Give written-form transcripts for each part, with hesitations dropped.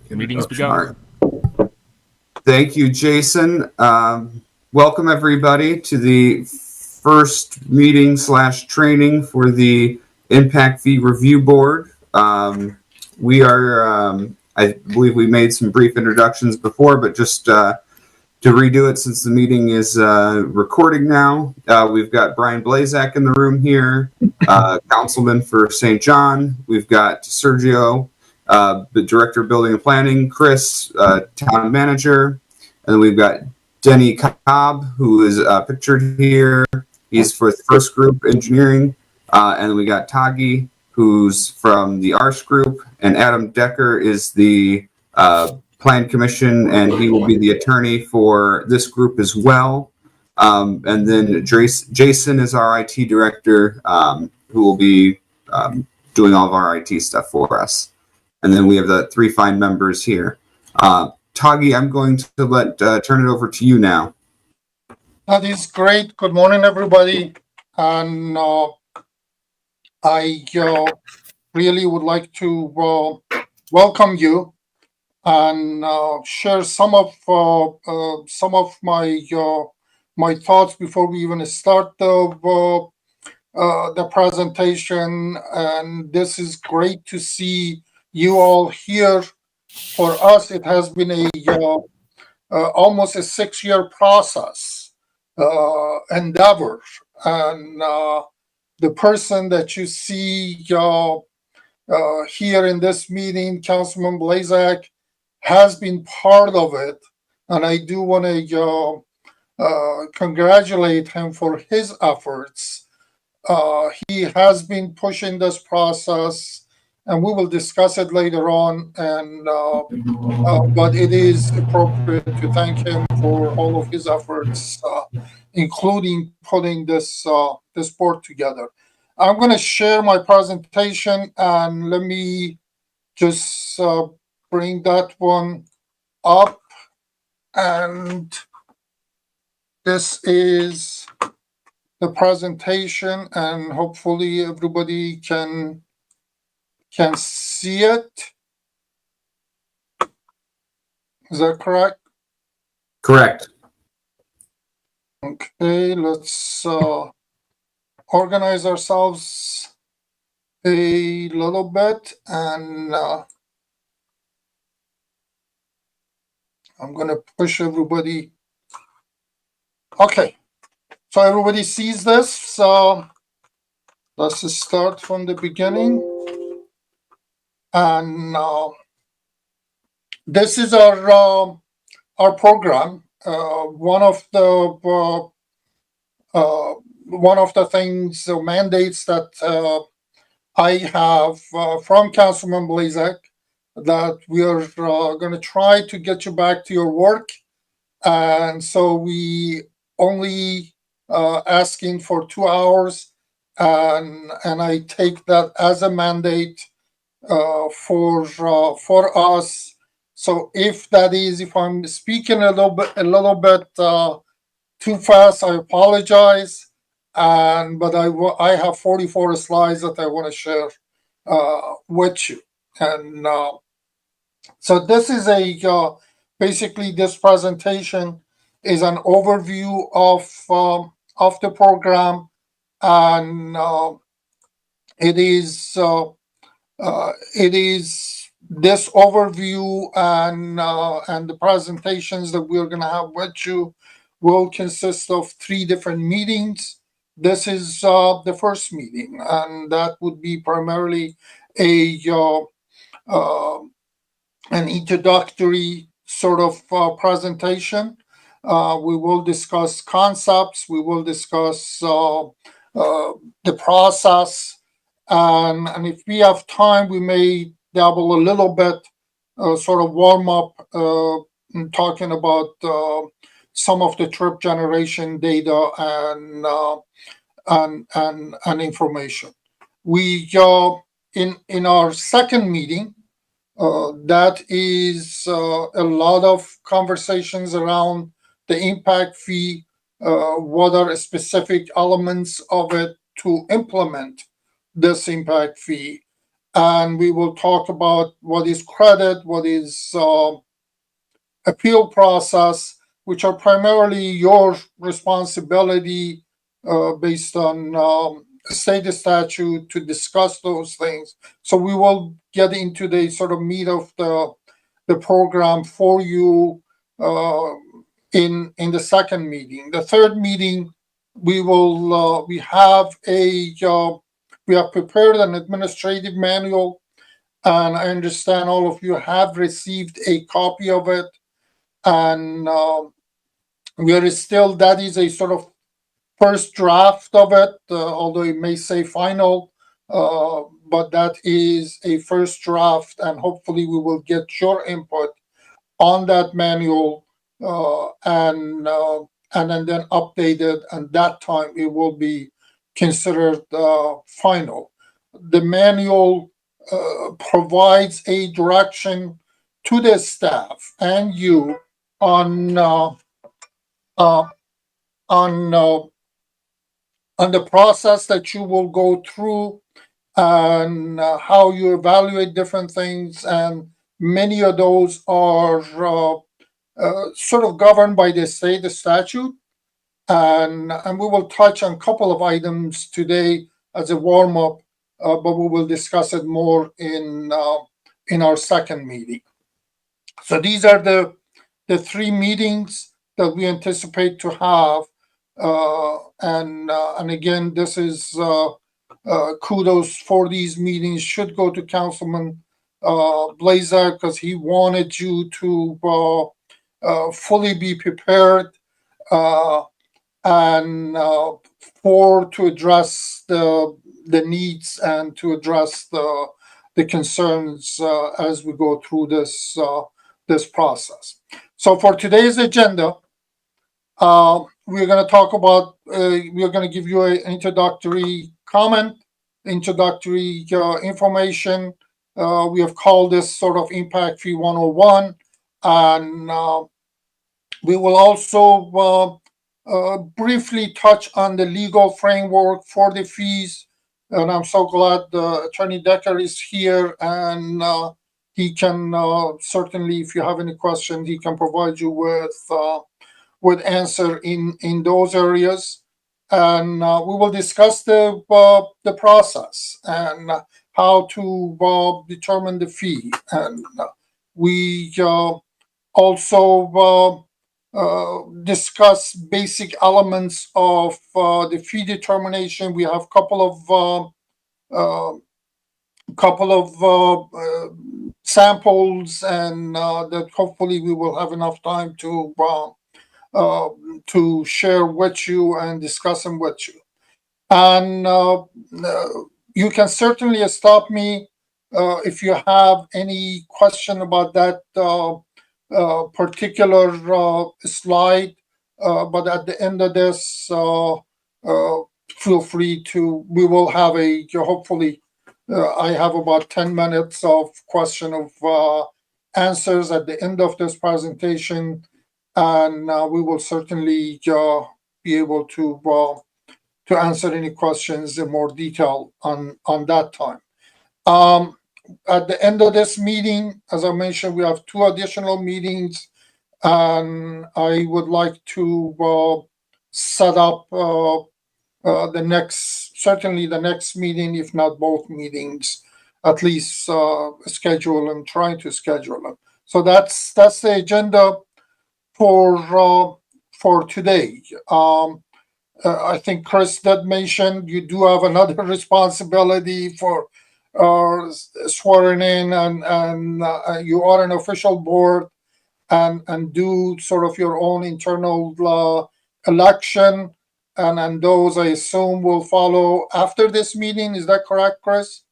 Meeting's begun. Thank you, Jason. Welcome everybody to the first meeting / training for the Impact Fee Review Board. We are, I believe we made some brief introductions before, but just to redo it since the meeting is recording now, we've got Brian Blazak in the room here, councilman for St. John. We've got Sergio, the Director of Building and Planning, Chris, Town Manager, and then we've got Denny Cobb, who is pictured here. He's for First Group Engineering, and then we got Tagi, who's from the ARS Group, and Adam Decker is the Plan Commission, and he will be the attorney for this group as well. And then Jason is our IT director, who will be doing all of our IT stuff for us. And then we have the three fine members here. Tagi, I'm going to turn it over to you now. That is great. Good morning, everybody. And I really would like to welcome you and share some of my thoughts before we even start the presentation. And this is great to see you all here. For us, it has been almost a 6-year process endeavor, and the person that you see here in this meeting, Councilman Blazak, has been part of it, and I do want to congratulate him for his efforts. He has been pushing this process, and we will discuss it later on. And but it is appropriate to thank him for all of his efforts, including putting this board together. I'm going to share my presentation, and let me just bring that one up. And this is the presentation, and hopefully everybody can see it. Is that correct? Correct. Okay, let's organize ourselves a little bit, and I'm going to push everybody. Okay, so everybody sees this. So let's start from the beginning. And this is our program. One of the things, mandates that I have from Councilman Blazak, that we are going to try to get you back to your work, and so we only asking for 2 hours, and I take that as a mandate for us. So if I'm speaking a little bit too fast, I apologize. But I have 44 slides that I want to share with you. And so this is basically this presentation is an overview of the program, and it is this overview and the presentations that we're going to have with you will consist of 3 different meetings. This is the first meeting, and that would be primarily an introductory sort of presentation. We will discuss concepts. We will discuss the process. And if we have time, we may dabble a little bit, sort of warm up, talking about some of the trip generation data and information. We in our second meeting, that is a lot of conversations around the impact fee, what are specific elements of it to implement this impact fee, and we will talk about what is credit, what is appeal process, which are primarily your responsibility based on state statute to discuss those things. So we will get into the sort of meat of the program for you in the second meeting. The third meeting, we will we have prepared an administrative manual, and I understand all of you have received a copy of it. And we are still, that is a sort of first draft of it, although it may say final, but that is a first draft, and hopefully we will get your input on that manual and then updated, and that time it will be considered final. The manual provides a direction to the staff and you on the process that you will go through and how you evaluate different things, and many of those are sort of governed by the state statute, and we will touch on a couple of items today as a warm up, but we will discuss it more in our second meeting. So these are the three meetings that we anticipate to have, and again, this is kudos for these meetings. Should go to Councilman Blazak, because he wanted you to fully be prepared and to address the needs and to address the concerns as we go through this process. So for today's agenda, we're going to talk about, we're going to give you an introductory comment, introductory information. We have called this sort of Impact Fee 101. And we will also briefly touch on the legal framework for the fees. And I'm so glad Attorney Decker is here, and he can certainly, if you have any questions, he can provide you with answer in those areas. And we will discuss the process and how to determine the fee. And we also discuss basic elements of the fee determination. We have a couple of samples, and that hopefully we will have enough time to share with you and discuss them with you. And you can certainly stop me if you have any question about that particular slide. But at the end of this, feel free to, we will have hopefully, I have about 10 minutes of question of answers at the end of this presentation. And we will certainly be able to answer any questions in more detail on that time. At the end of this meeting, as I mentioned, we have 2 additional meetings, and I would like to set up the next meeting, if not both meetings, at least schedule them, trying to schedule them. So that's the agenda for today. I think Chris did mention you do have another responsibility for swearing in, and you are an official board and do sort of your own internal election, and those I assume will follow after this meeting. Is that correct, Chris?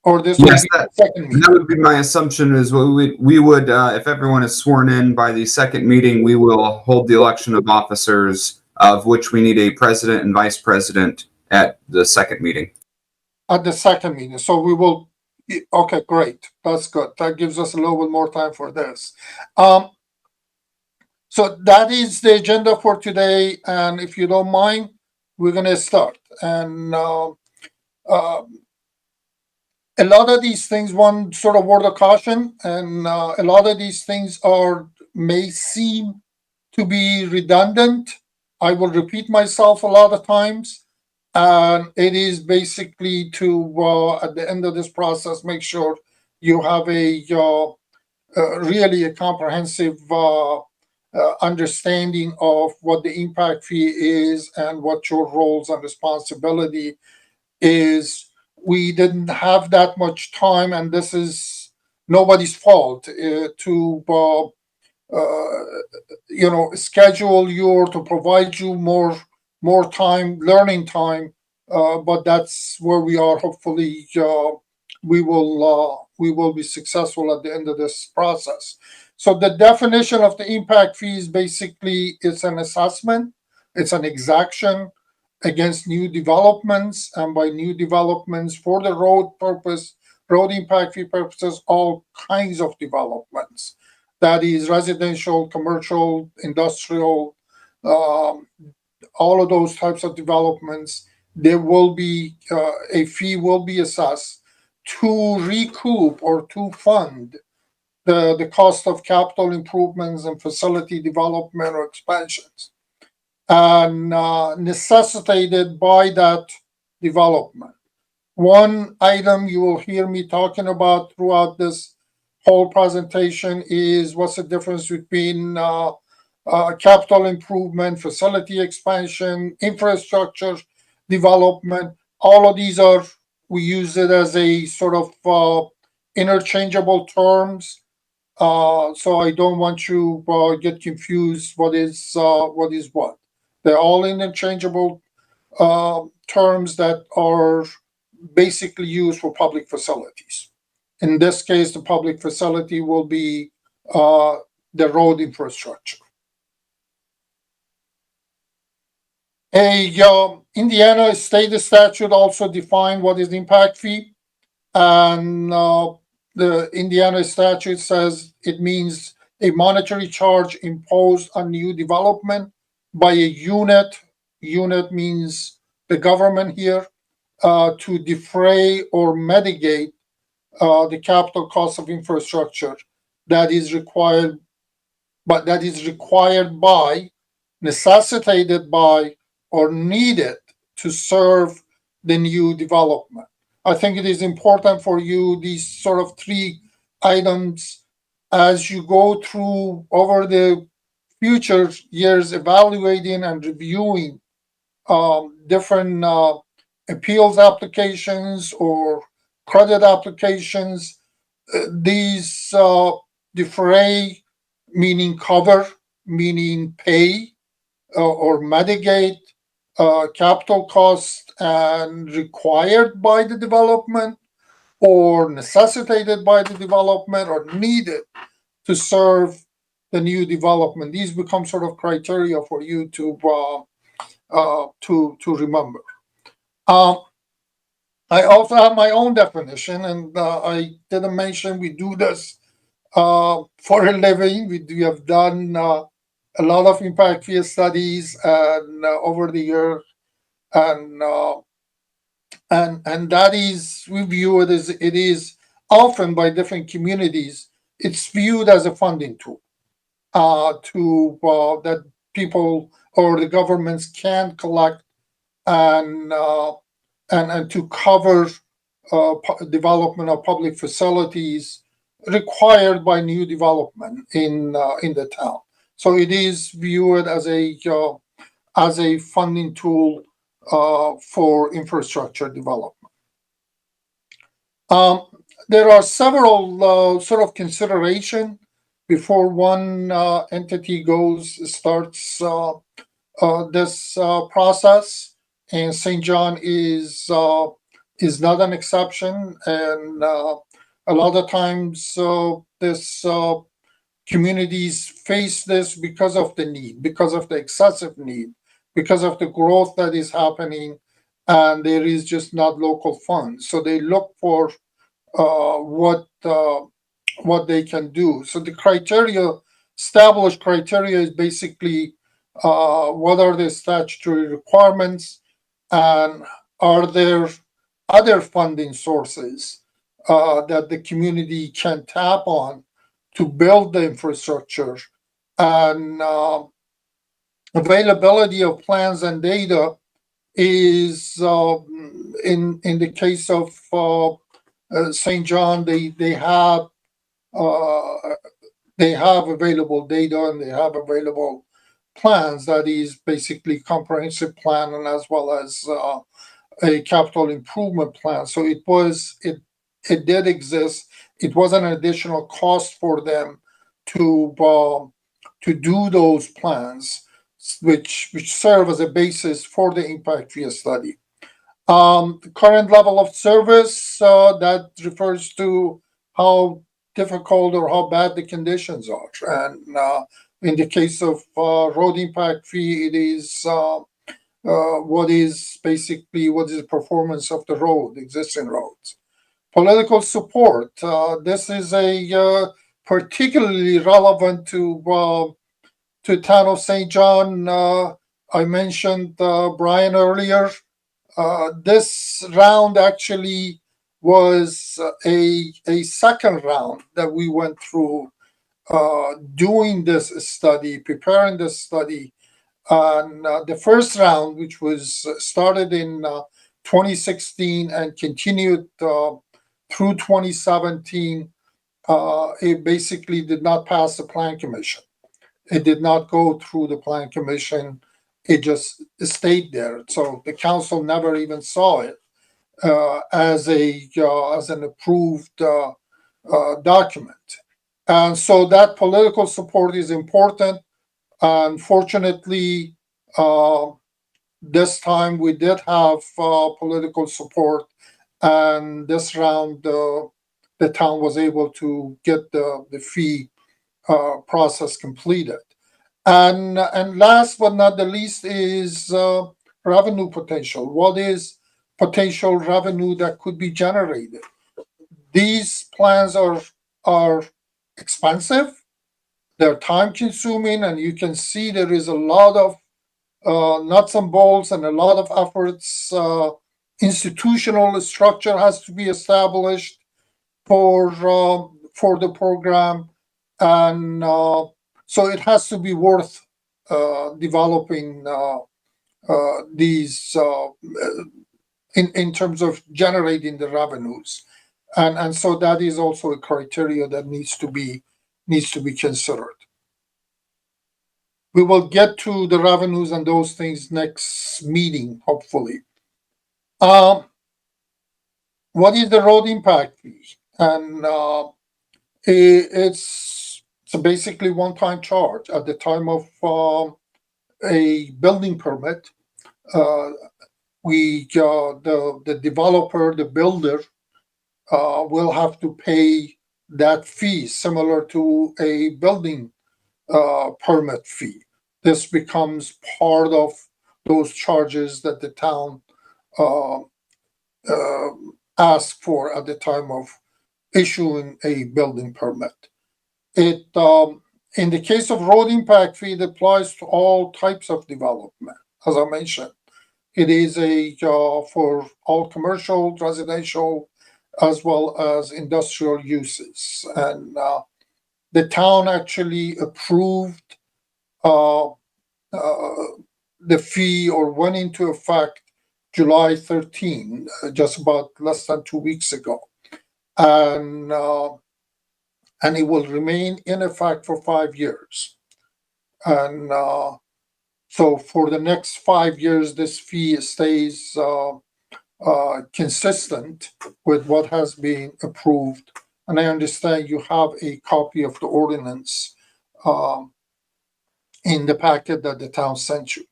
Or this Yes, will be the second meeting? That would be my assumption. Is we would if everyone is sworn in by the second meeting, we will hold the election of officers, of which we need a president and vice president at the second meeting. At the second meeting. So we will, okay, great. That's good. That gives us a little bit more time for this. So that is the agenda for today. And if you don't mind, we're going to start. And A lot of these things, one sort of word of caution, and a lot of these things may seem to be redundant. I will repeat myself a lot of times, and it is basically to at the end of this process make sure you have a really a comprehensive understanding of what the impact fee is and what your roles and responsibility is. We didn't have that much time, and this is nobody's fault to schedule you to provide you more time, learning time. But that's where we are. Hopefully, we will be successful at the end of this process. So the definition of the impact fee is basically it's an assessment, it's an exaction against new developments, and by new developments for the road impact fee purposes, all kinds of developments. That is residential, commercial, industrial, all of those types of developments. There will be a fee will be assessed to recoup or to fund the cost of capital improvements and facility development or expansions, and necessitated by that development. One item you will hear me talking about throughout this whole presentation is what's the difference between capital improvement, facility expansion, infrastructure development. All of these we use it as a sort of interchangeable terms. So I don't want you get confused what is what. They're all interchangeable terms that are basically used for public facilities. In this case, the public facility will be the road infrastructure. Indiana state statute also define what is the impact fee, and the Indiana statute says it means a monetary charge imposed on new development by a unit. Unit means the government here, to defray or mitigate the capital cost of infrastructure that is required, but that is required by, necessitated by, or needed to serve the new development. I think it is important for you, these sort of three items, as you go through over the future years, evaluating and reviewing different appeals applications or credit applications. These defray, meaning cover, meaning pay or mitigate capital cost and required by the development or necessitated by the development or needed to serve the new development. These become sort of criteria for you to remember. I also have my own definition, and I didn't mention we do this for a living. We have done a lot of impact fee studies and over the year, and that is, we view it as it is often by different communities. It's viewed as a funding tool that people or the governments can collect and to cover development of public facilities required by new development in the town. So it is viewed as a funding tool for infrastructure development. There are several sort of consideration before one entity starts this process, and St. John is not an exception. And a lot of times, this communities face this because of the need, because of the excessive need, because of the growth that is happening, and there is just not local funds. So they look for what they can do. So the established criteria is basically what are the statutory requirements, and are there other funding sources that the community can tap on to build the infrastructure, and availability of plans and data is in the case of St. John, they have available data and they have available plans. That is basically comprehensive plan and as well as a capital improvement plan. So it did exist. It was an additional cost for them to do those plans, which serve as a basis for the impact fee study. The current level of service, that refers to how difficult or how bad the conditions are. And in the case of road impact fee, it is what is the performance of the road, existing roads. Political support. This is a particularly relevant to town of St. John. I mentioned Brian earlier. This round actually was a second round that we went through doing this study, preparing this study. And the first round, which was started in 2016 and continued through 2017, it basically did not pass the Plan Commission. It did not go through the Plan Commission. It just stayed there. So the council never even saw it as an approved document. And so that political support is important. Unfortunately, this time we did have political support, and this round the town was able to get the fee process completed. And last but not the least is revenue potential. What is potential revenue that could be generated? These plans are expensive, they're time consuming, and you can see there is a lot of nuts and bolts and a lot of efforts. Institutional structure has to be established for the program, and so it has to be worth developing these in terms of generating the revenues, and so that is also a criteria that needs to be considered. We will get to the revenues and those things next meeting, hopefully. What is the road impact fee? And it's basically one-time charge at the time of a building permit. The developer, the builder, will have to pay that fee similar to a building permit fee. This becomes part of those charges that the town asks for at the time of issuing a building permit. It in the case of road impact fee, it applies to all types of development. As I mentioned, it is for all commercial, residential, as well as industrial uses. And the town actually approved the fee, or went into effect July 13, just about less than 2 weeks ago. And it will remain in effect for 5 years. And so for the next 5 years, this fee stays consistent with what has been approved. And I understand you have a copy of the ordinance in the packet that the town sent you.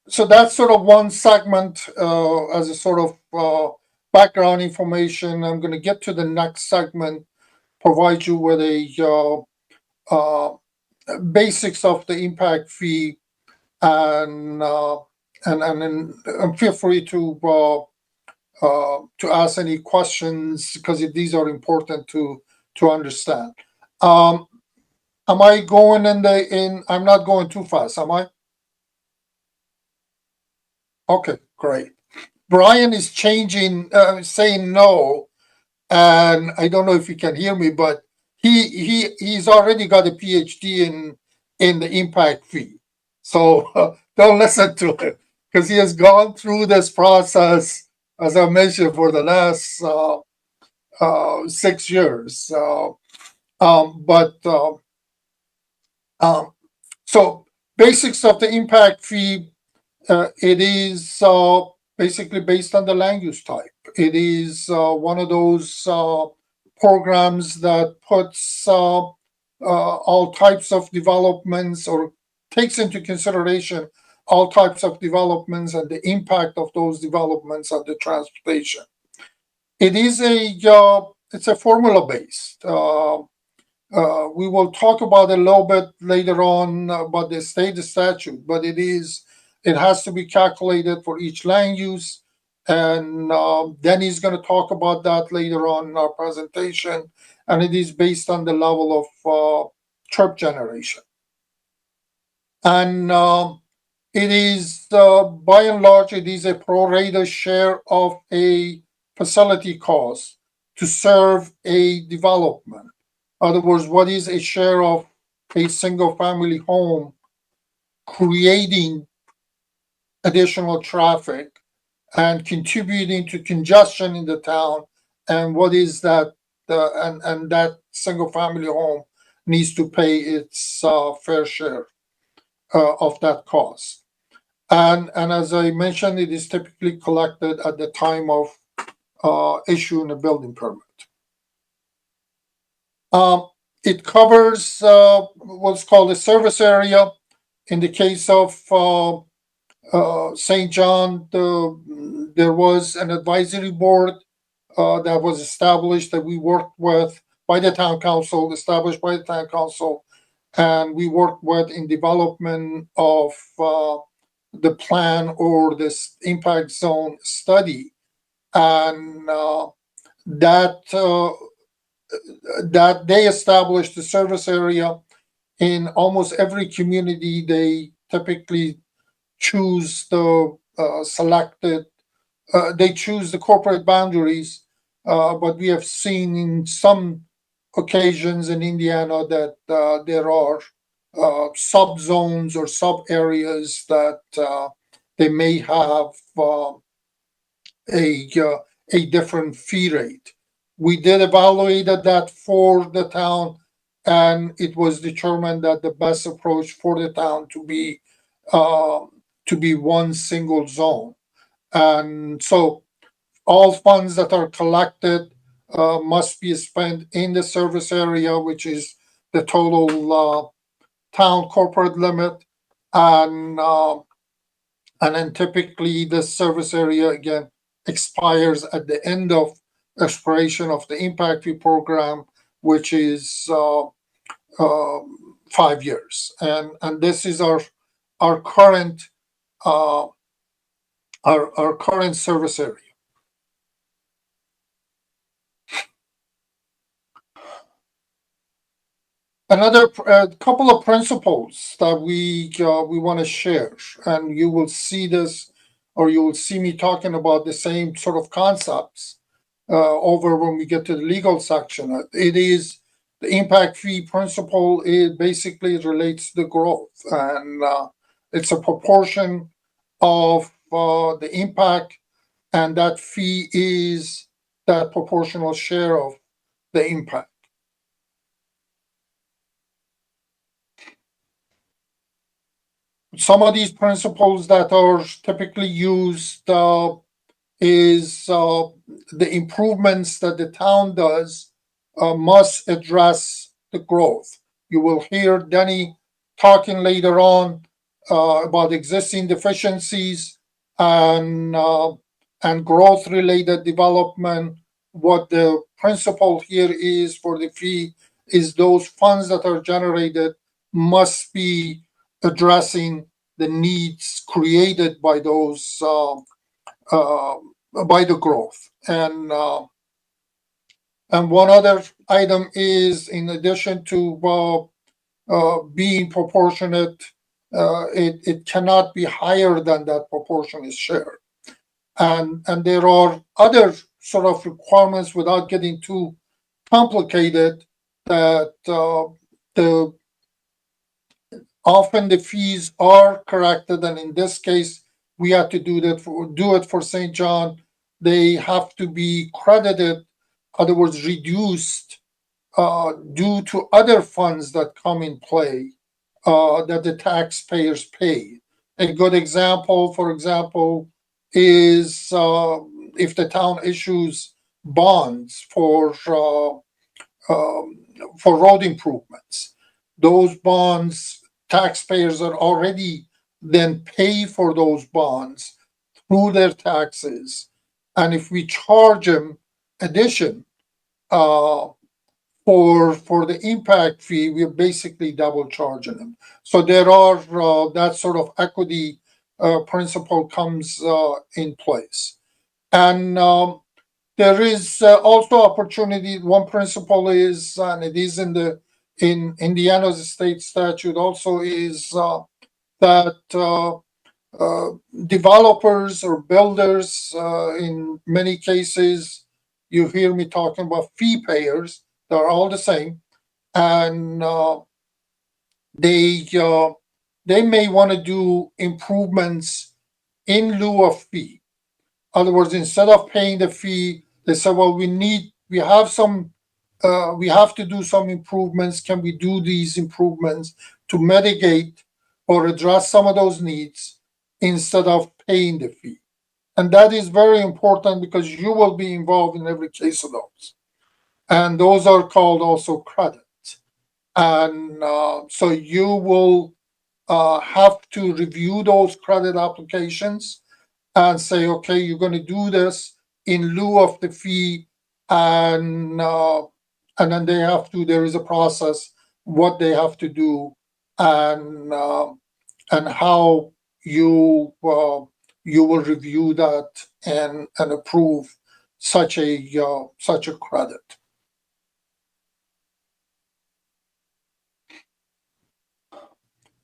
So that's sort of one segment as a sort of background information. I'm going to get to the next segment, provide you with a basics of the impact fee, and feel free to ask any questions, because these are important to understand. Am I going I'm not going too fast, am I? Okay, great. Brian is changing, saying no. and I don't know if you can hear me, but he's already got a PhD in the impact fee. So don't listen to him because he has gone through this process, as I mentioned, for the last 6 years. But so basics of the impact fee, it is basically based on the land use type. It is one of those programs that puts all types of developments or takes into consideration all types of developments and the impact of those developments on the transportation. It is it's a formula based. We will talk about it a little bit later on about the state statute, but it has to be calculated for each land use, and then he's going to talk about that later on in our presentation, and it is based on the level of trip generation, and it is by and large it is a pro rata share of a facility cost to serve a development. In other words, what is a share of a single family home creating additional traffic and contributing to congestion in the town, and what is that and that single family home needs to pay its fair share of that cost. And as I mentioned, it is typically collected at the time of issuing a building permit. It covers what's called a service area. In the case of St. John, there was an advisory board that was established that we worked with by the town council, established by the town council, and we worked with in development of the plan or this impact zone study, and that they established the service area in almost every community. They typically choose the they choose the corporate boundaries, but we have seen in some occasions in Indiana that there are sub zones or sub areas that they may have a different fee rate. We did evaluate that for the town, and it was determined that the best approach for the town to be one single zone. And so all funds that are collected must be spent in the service area, which is the total town corporate limit, and then typically the service area again expires at the end of expiration of the impact fee program, which is 5 years, and this is our current our current service area. Another couple of principles that we want to share, and you will see this, or you will see me talking about the same sort of concepts over when we get to the legal section. It is the impact fee principle. It basically relates to the growth, and it's a proportion of the impact, and that fee is that proportional share of the impact. Some of these principles that are typically used is the improvements that the town does must address the growth. You will hear Denny talking later on about existing deficiencies and growth-related development. What the principle here is for the fee is those funds that are generated must be addressing the needs created by those by the growth. And one other item is, in addition to being proportionate, it cannot be higher than that proportionate share. And there are other sort of requirements without getting too complicated that often the fees are corrected, and in this case, we had to do it for St. John. They have to be credited, in other words, reduced due to other funds that come in play that the taxpayers pay. A good example, for example, is if the town issues bonds for road improvements. Those bonds, taxpayers are already then pay for those bonds through their taxes, and if we charge them addition for the impact fee, we're basically double charging them. So there are that sort of equity principle comes in place, and there is also opportunity. One principle is, and it is in Indiana's state statute also, is that developers or builders, in many cases, you hear me talking about fee payers. They're all the same, and they may want to do improvements in lieu of fee. In other words, instead of paying the fee, they say, "Well, we have to do some improvements. Can we do these improvements to mitigate or address some of those needs instead of paying the fee?" And that is very important because you will be involved in every case of those. And those are called also credits. And so you will have to review those credit applications and say, okay, you're going to do this in lieu of the fee, and then there is a process, what they have to do, and how you will review that and approve such a credit.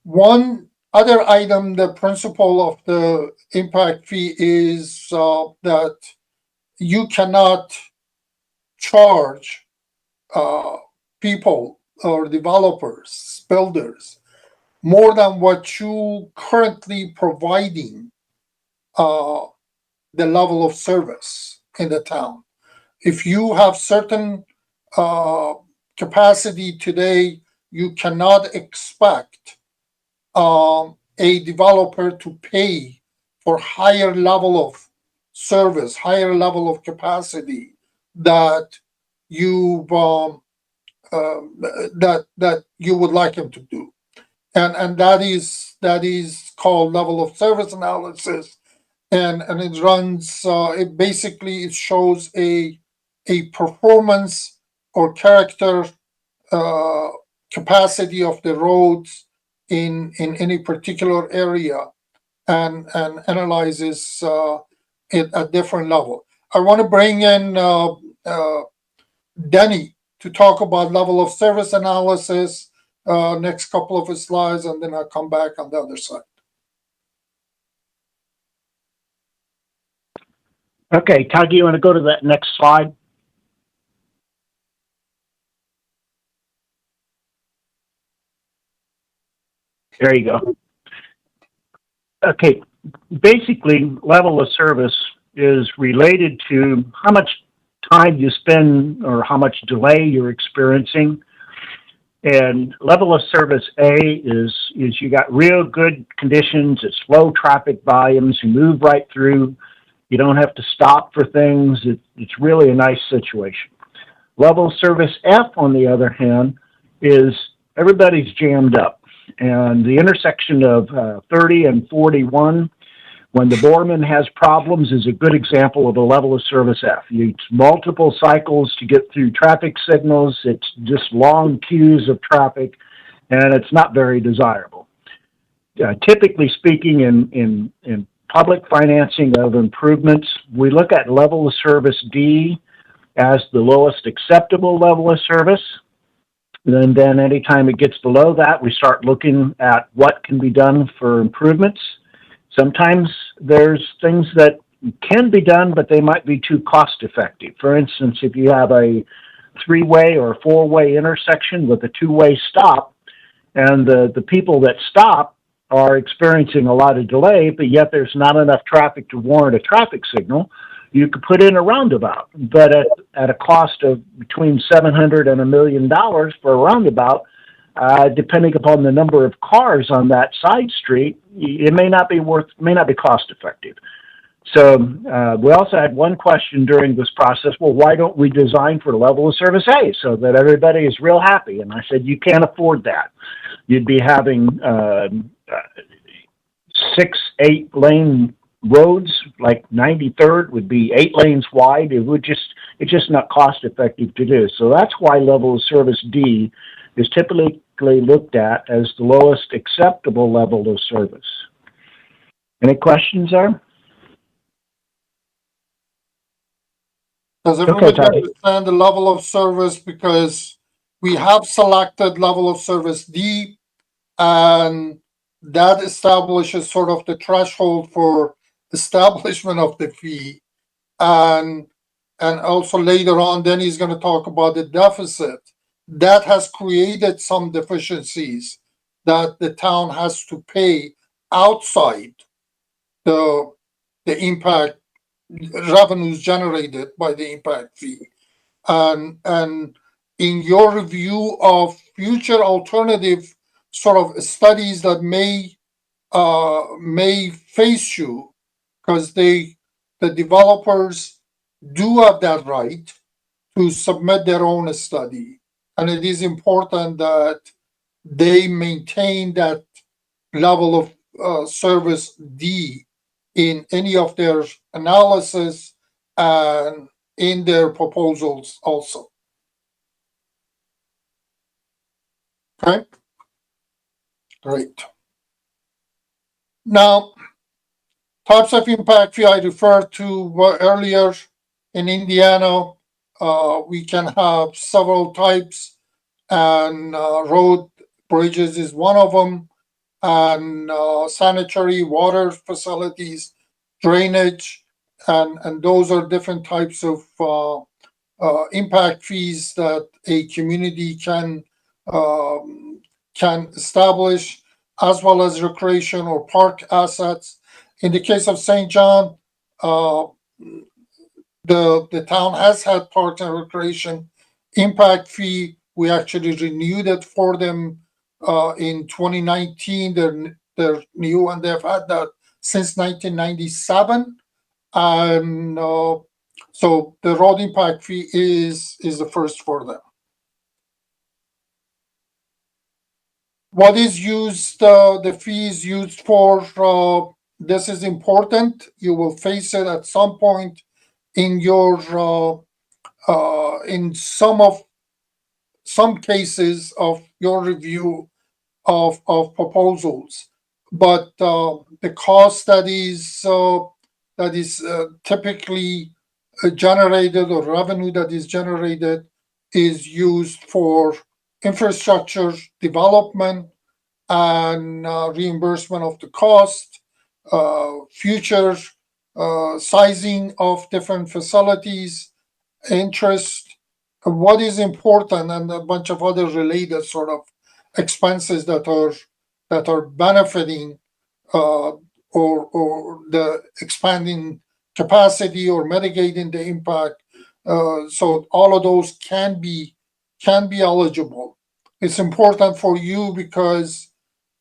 One other item, the principle of the impact fee is that you cannot charge people or developers, builders, more than what you currently providing the level of service in the town. If you have certain capacity today, you cannot expect a developer to pay for higher level of service, higher level of capacity that you that you would like him to do, and that is called level of service analysis, and it runs. It shows a performance or character capacity of the roads in any particular area, and analyzes it at different level. I want to bring in Denny to talk about level of service analysis next couple of slides, and then I'll come back on the other side. Okay, Tagi, you want to go to that next slide? There you go. Okay, basically, level of service is related to how much time you spend or how much delay you're experiencing. And level of service A is you got real good conditions, it's low traffic volumes, you move right through, you don't have to stop for things, it's really a nice situation. Level of service F, on the other hand, is everybody's jammed up. And the intersection of 30 and 41, when the Borman has problems, is a good example of a level of service F. It's multiple cycles to get through traffic signals. It's just long queues of traffic, and it's not very desirable. Typically speaking, in public financing of improvements, we look at level of service D as the lowest acceptable level of service. And then anytime it gets below that, we start looking at what can be done for improvements. Sometimes there's things that can be done, but they might be too cost effective. For instance, if you have a three-way or four-way intersection with a two-way stop, and the people that stop are experiencing a lot of delay, but yet there's not enough traffic to warrant a traffic signal, you could put in a roundabout, but at a cost of between $700,000 and $1 million for a roundabout, depending upon the number of cars on that side street, it may not be cost effective. So we also had one question during this process, well, why don't we design for level of service A so that everybody is real happy? And I said, you can't afford that. You'd be having 6-8 lane roads, like 93rd would be 8 lanes wide. It's just not cost effective to do. So that's why level of service D is typically looked at as the lowest acceptable level of service. Any questions there? Does everybody Todd. understand the level of service? Because we have selected level of service D, and that establishes sort of the threshold for establishment of the fee. And also later on, then he's going to talk about the deficit. That has created some deficiencies that the town has to pay outside the impact revenues generated by the impact fee. And in your review of future alternative sort of studies that may face you, because the developers do have that right to submit their own study, and it is important that they maintain that level of service D in any of their analysis and in their proposals also. Okay, great. Now, types of impact fee I referred to earlier. In Indiana, we can have several types, and road bridges is one of them, and sanitary water facilities, drainage, and those are different types of impact fees that a community can establish, as well as recreation or park assets. In the case of St. John, the town has had parks and recreation impact fee. We actually renewed it for them in 2019. They're new, and they've had that since 1997. And so the road impact fee is the first for them. What is used, the fee is used for, this is important. You will face it at some point in your, in some cases of your review of proposals. But the cost that is typically generated, or revenue that is generated, is used for infrastructure development and reimbursement of the cost, future sizing of different facilities, interest, what is important, and a bunch of other related sort of expenses that are benefiting or the expanding capacity or mitigating the impact. So all of those can be eligible. It's important for you because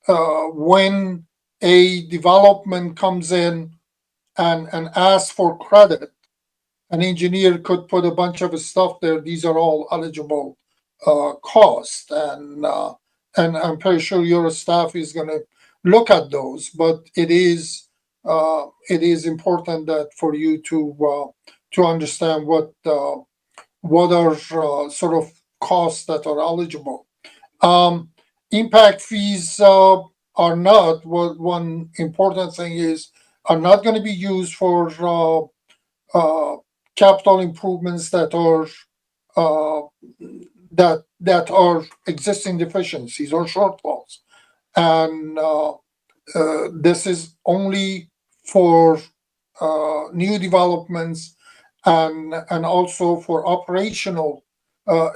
when a development comes in and asks for credit, an engineer could put a bunch of stuff there. These are all eligible costs, and I'm pretty sure your staff is going to look at those. But it is important that for you to understand what are sort of costs that are eligible. Impact fees are not, one important thing is, are not going to be used for capital improvements that are existing deficiencies or shortfalls, and this is only for new developments and also for operational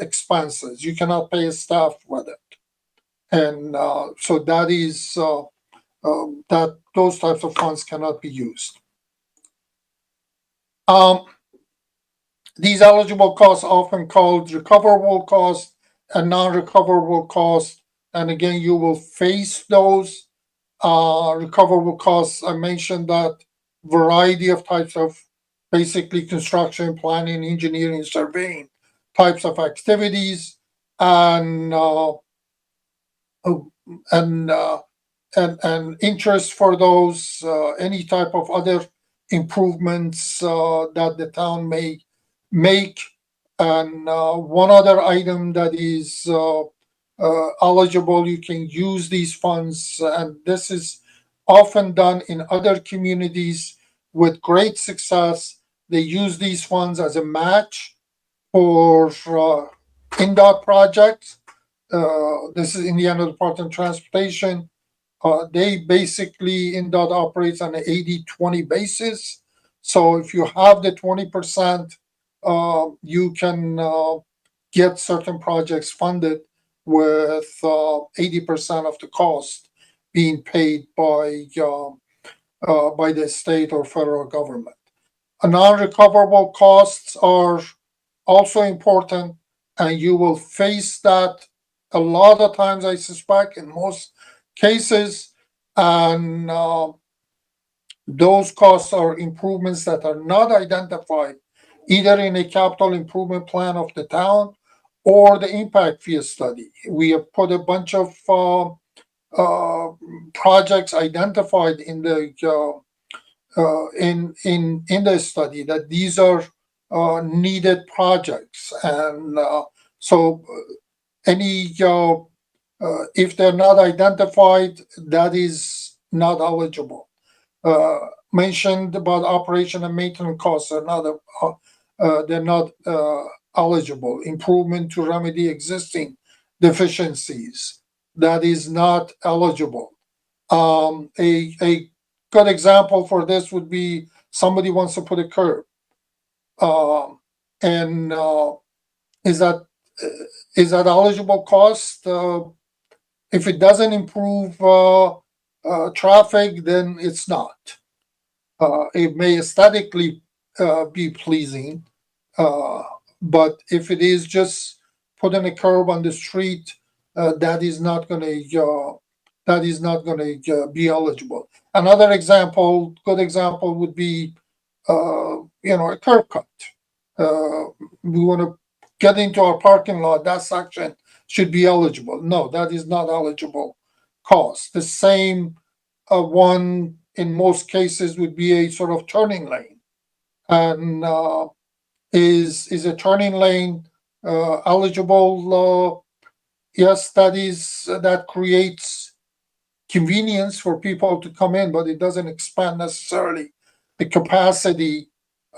expenses. You cannot pay staff with it. And so that is that those types of funds cannot be used. These eligible costs often called recoverable costs and non-recoverable costs. And again, you will face those recoverable costs. I mentioned that variety of types of basically construction, planning, engineering, surveying types of activities, and interest for those, any type of other improvements that the town may make. And one other item that is eligible, you can use these funds, and this is often done in other communities with great success. They use these funds as a match for INDOT projects. This is Indiana Department of Transportation. They basically, INDOT operates on an 80-20 basis. So if you have the 20%, you can get certain projects funded with 80% of the cost being paid by the state or federal government. Non-recoverable costs are also important, and you will face that a lot of times, I suspect, in most cases. And those costs are improvements that are not identified either in a capital improvement plan of the town or the impact fee study. We have put a bunch of projects identified in the in the study that these are needed projects, and so any if they're not identified, that is not eligible. Mentioned about operation and maintenance costs are not they're not eligible. Improvement to remedy existing deficiencies, that is not eligible. A good example for this would be somebody wants to put a curb, and is that eligible cost? If it doesn't improve traffic, then it's not. It may aesthetically be pleasing, but if it is just putting a curb on the street, that is not going to be eligible. Another example, good example, would be a curb cut. We want to get into our parking lot. That section should be eligible. No, that is not eligible cost. The same one in most cases would be a sort of turning lane. And is a turning lane eligible? Yes, that creates convenience for people to come in, but it doesn't expand necessarily the capacity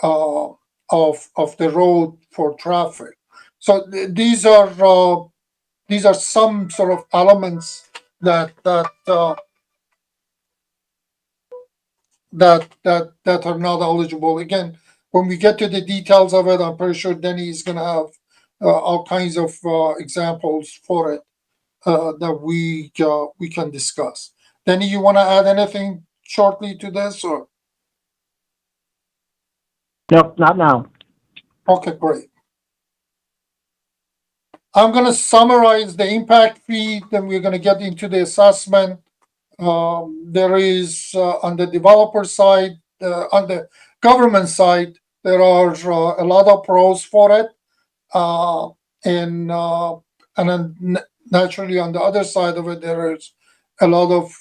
of the road for traffic. So these are some sort of elements that are not eligible. Again, when we get to the details of it, I'm pretty sure Denny is going to have all kinds of examples for it that we can discuss. Denny, you want to add anything shortly to this, or? Nope, not now. Okay, great. I'm going to summarize the impact fee, then we're going to get into the assessment. There is on the developer side, on the government side, there are a lot of pros for it, and then naturally on the other side of it, there is a lot of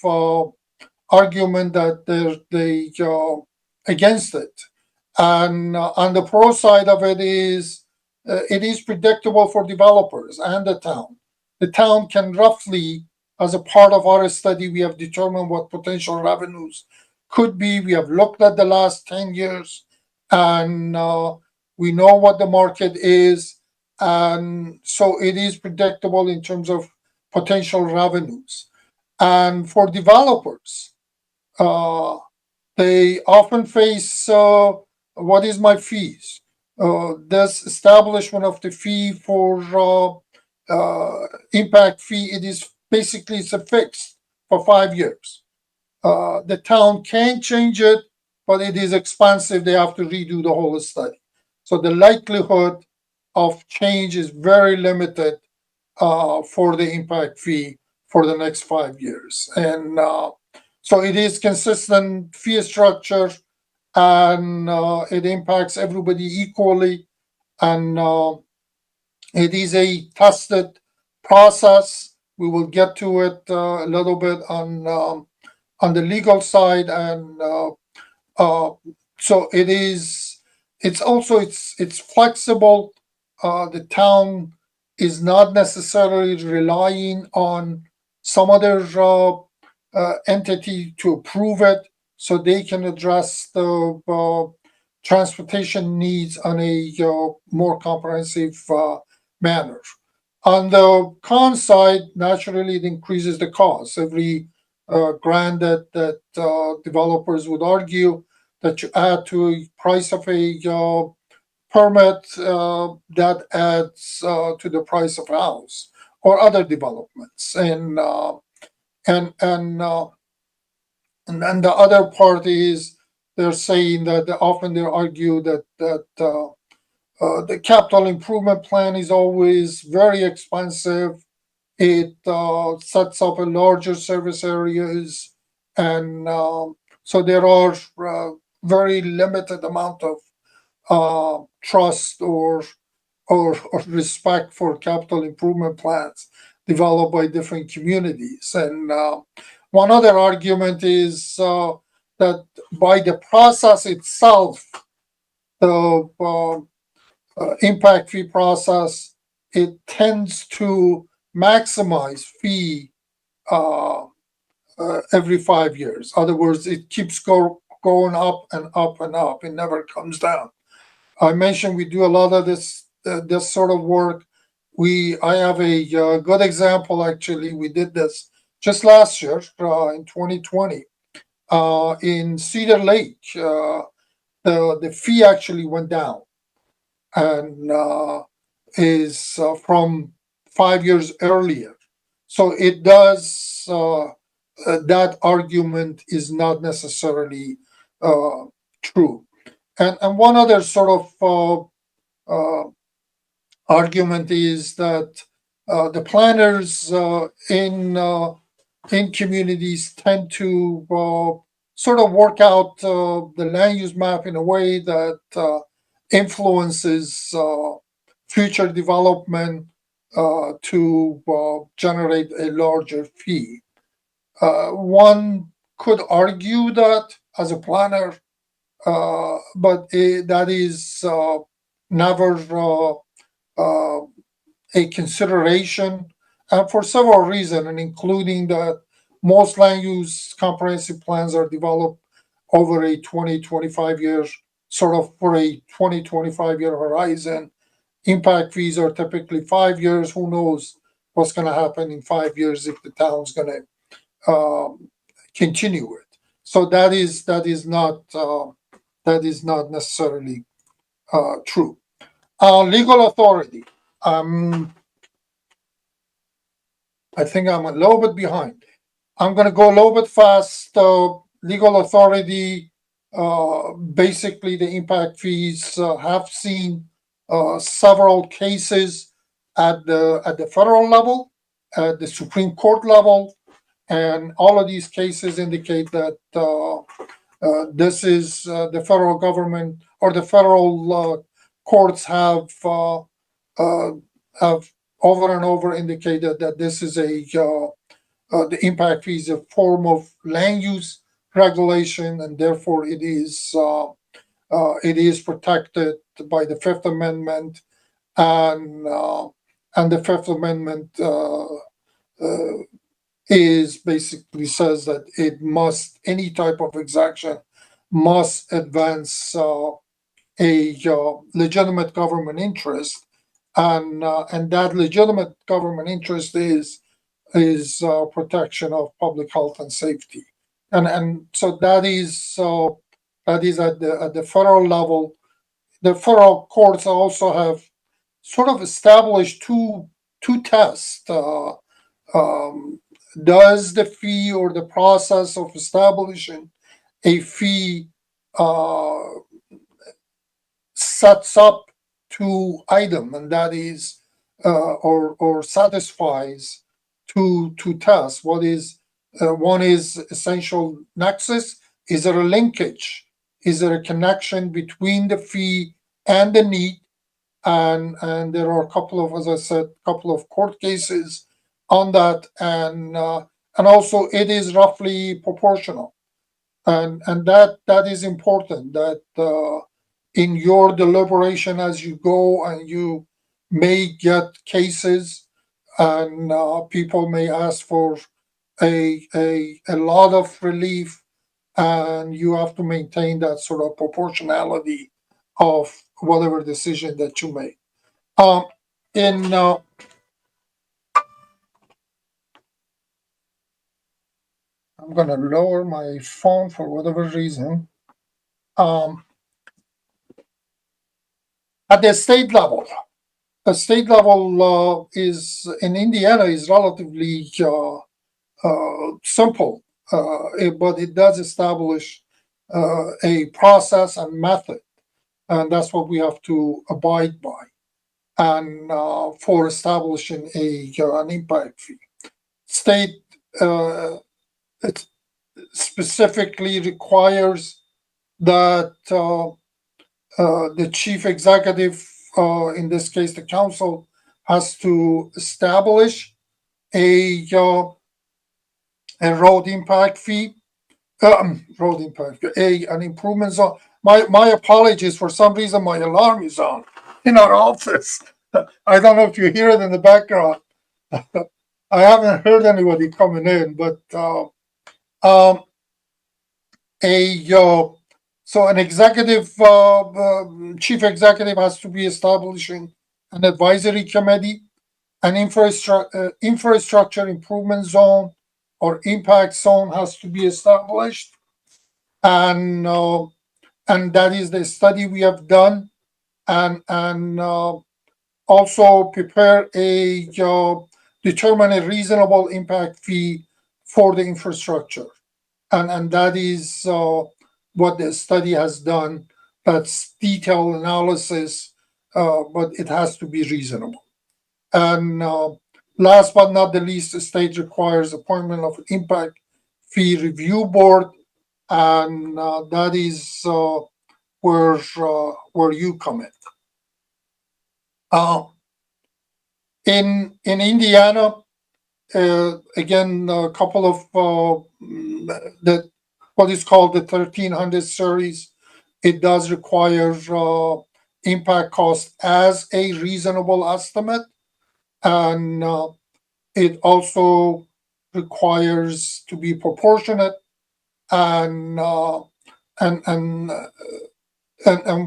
argument that they against it. And on the pro side of it is predictable for developers and the town. The town can roughly, as a part of our study, we have determined what potential revenues could be. We have looked at the last 10 years, and we know what the market is. And so it is predictable in terms of potential revenues. And for developers, They often face what is my fees? This establishment of the fee for impact fee, it is basically it's a fixed for 5 years. The town can change it, but it is expensive. They have to redo the whole study. So the likelihood of change is very limited for the impact fee for the next 5 years. And so it is consistent fee structure, and it impacts everybody equally. And it is a tested process. We will get to it a little bit on the legal side, and so it is. It's also it's flexible. The town is not necessarily relying on some other entity to approve it, so they can address the transportation needs on a more comprehensive manner. On the con side, naturally, it increases the cost. Every grant that developers would argue that you add to a price of a permit, that adds to the price of a house or other developments. And then the other part is they're saying that often they argue that the capital improvement plan is always very expensive. It sets up a larger service areas, and so there are very limited amount of trust or respect for capital improvement plans developed by different communities. And one other argument is that by the process itself, the impact fee process, it tends to maximize fee every 5 years. In other words, it keeps going up and up and up. It never comes down. I mentioned we do a lot of this sort of work. I have a good example. Actually, we did this just last year in 2020 in Cedar Lake. The fee actually went down, and is from 5 years earlier. So it does. That argument is not necessarily true. And one other sort of argument is that the planners in communities tend to sort of work out the land use map in a way that influences future development to generate a larger fee. One could argue that as a planner, but that is never a consideration, and for several reasons, and including that most land use comprehensive plans are developed over a 20-25 years, sort of for a 20-25 year horizon. Impact fees are typically 5 years. Who knows what's going to happen in 5 years if the town's going to continue it? So that is not necessarily true. Legal authority. I think I'm a little bit behind. I'm going to go a little bit fast. Legal authority, basically the impact fees have seen several cases at the federal level, at the Supreme Court level, and all of these cases indicate that this is the federal government or the federal courts have over and over indicated that this is the impact fee is a form of land use regulation, and therefore it is protected by the Fifth Amendment, and the Fifth Amendment is basically says that it must, any type of exaction must advance a legitimate government interest, and that legitimate government interest is protection of public health and safety. and so that is at the federal level. The federal courts also have sort of established two tests. Does the fee or the process of establishing a fee sets up two items, and that is or satisfies two tests. What is one is essential nexus. Is there a linkage? Is there a connection between the fee and the need? And there are a couple of, as I said, couple of court cases on that, and also it is roughly proportional, and that is important. That in your deliberation as you go, and you may get cases, and people may ask for a lot of relief, and you have to maintain that sort of proportionality of whatever decision that you make. In I'm going to lower my phone for whatever reason. At the state level, is in Indiana is relatively simple, but it does establish a process and method, and that's what we have to abide by, and for establishing an impact fee. State it specifically requires that the chief executive, in this case the council, has to establish a road impact fee, an improvement zone. My apologies, for some reason my alarm is on in our office. I don't know if you hear it in the background. I haven't heard anybody coming in, but so an executive, chief executive has to be establishing an advisory committee, an infrastructure improvement zone or impact zone has to be established, and that is the study we have done, and also prepare determine a reasonable impact fee for the infrastructure, and that is what the study has done. That's detailed analysis, but it has to be reasonable. And last but not the least, the state requires appointment of an impact fee review board, and that is where you come in. In Indiana, again, a couple of what is called the 1300 series. It does require impact cost as a reasonable estimate, and it also requires to be proportionate, and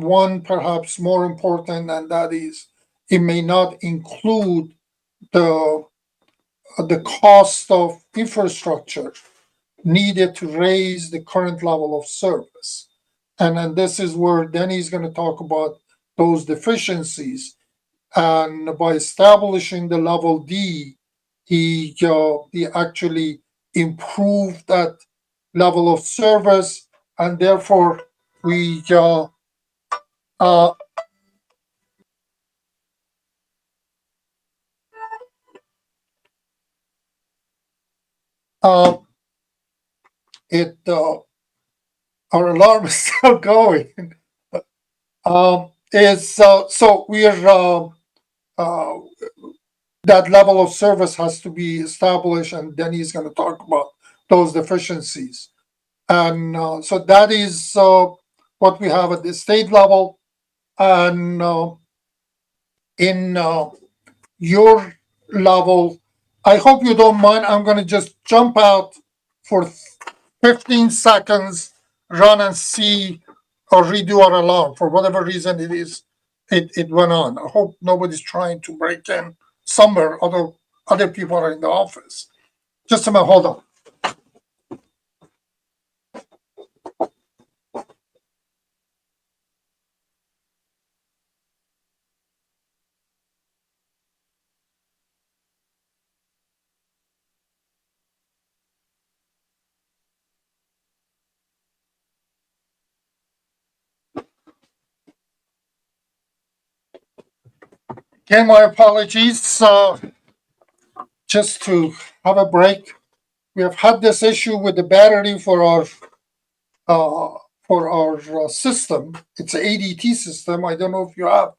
one perhaps more important, and that is it may not include the cost of infrastructure needed to raise the current level of service. And this is where Denny's going to talk about those deficiencies. And by establishing the level D, he actually improved that level of service, and therefore we our alarm is still going. So we're that level of service has to be established, and then he's going to talk about those deficiencies. And so that is what we have at the state level. And in your level, I hope you don't mind. I'm going to just jump out for 15 seconds, run and see or redo our alarm. For whatever reason it is, it went on. I hope nobody's trying to break in somewhere. Other people are in the office. Just a minute, hold on. Again, my apologies. Just to have a break, we have had this issue with the battery for our system. It's an ADT system. I don't know if you have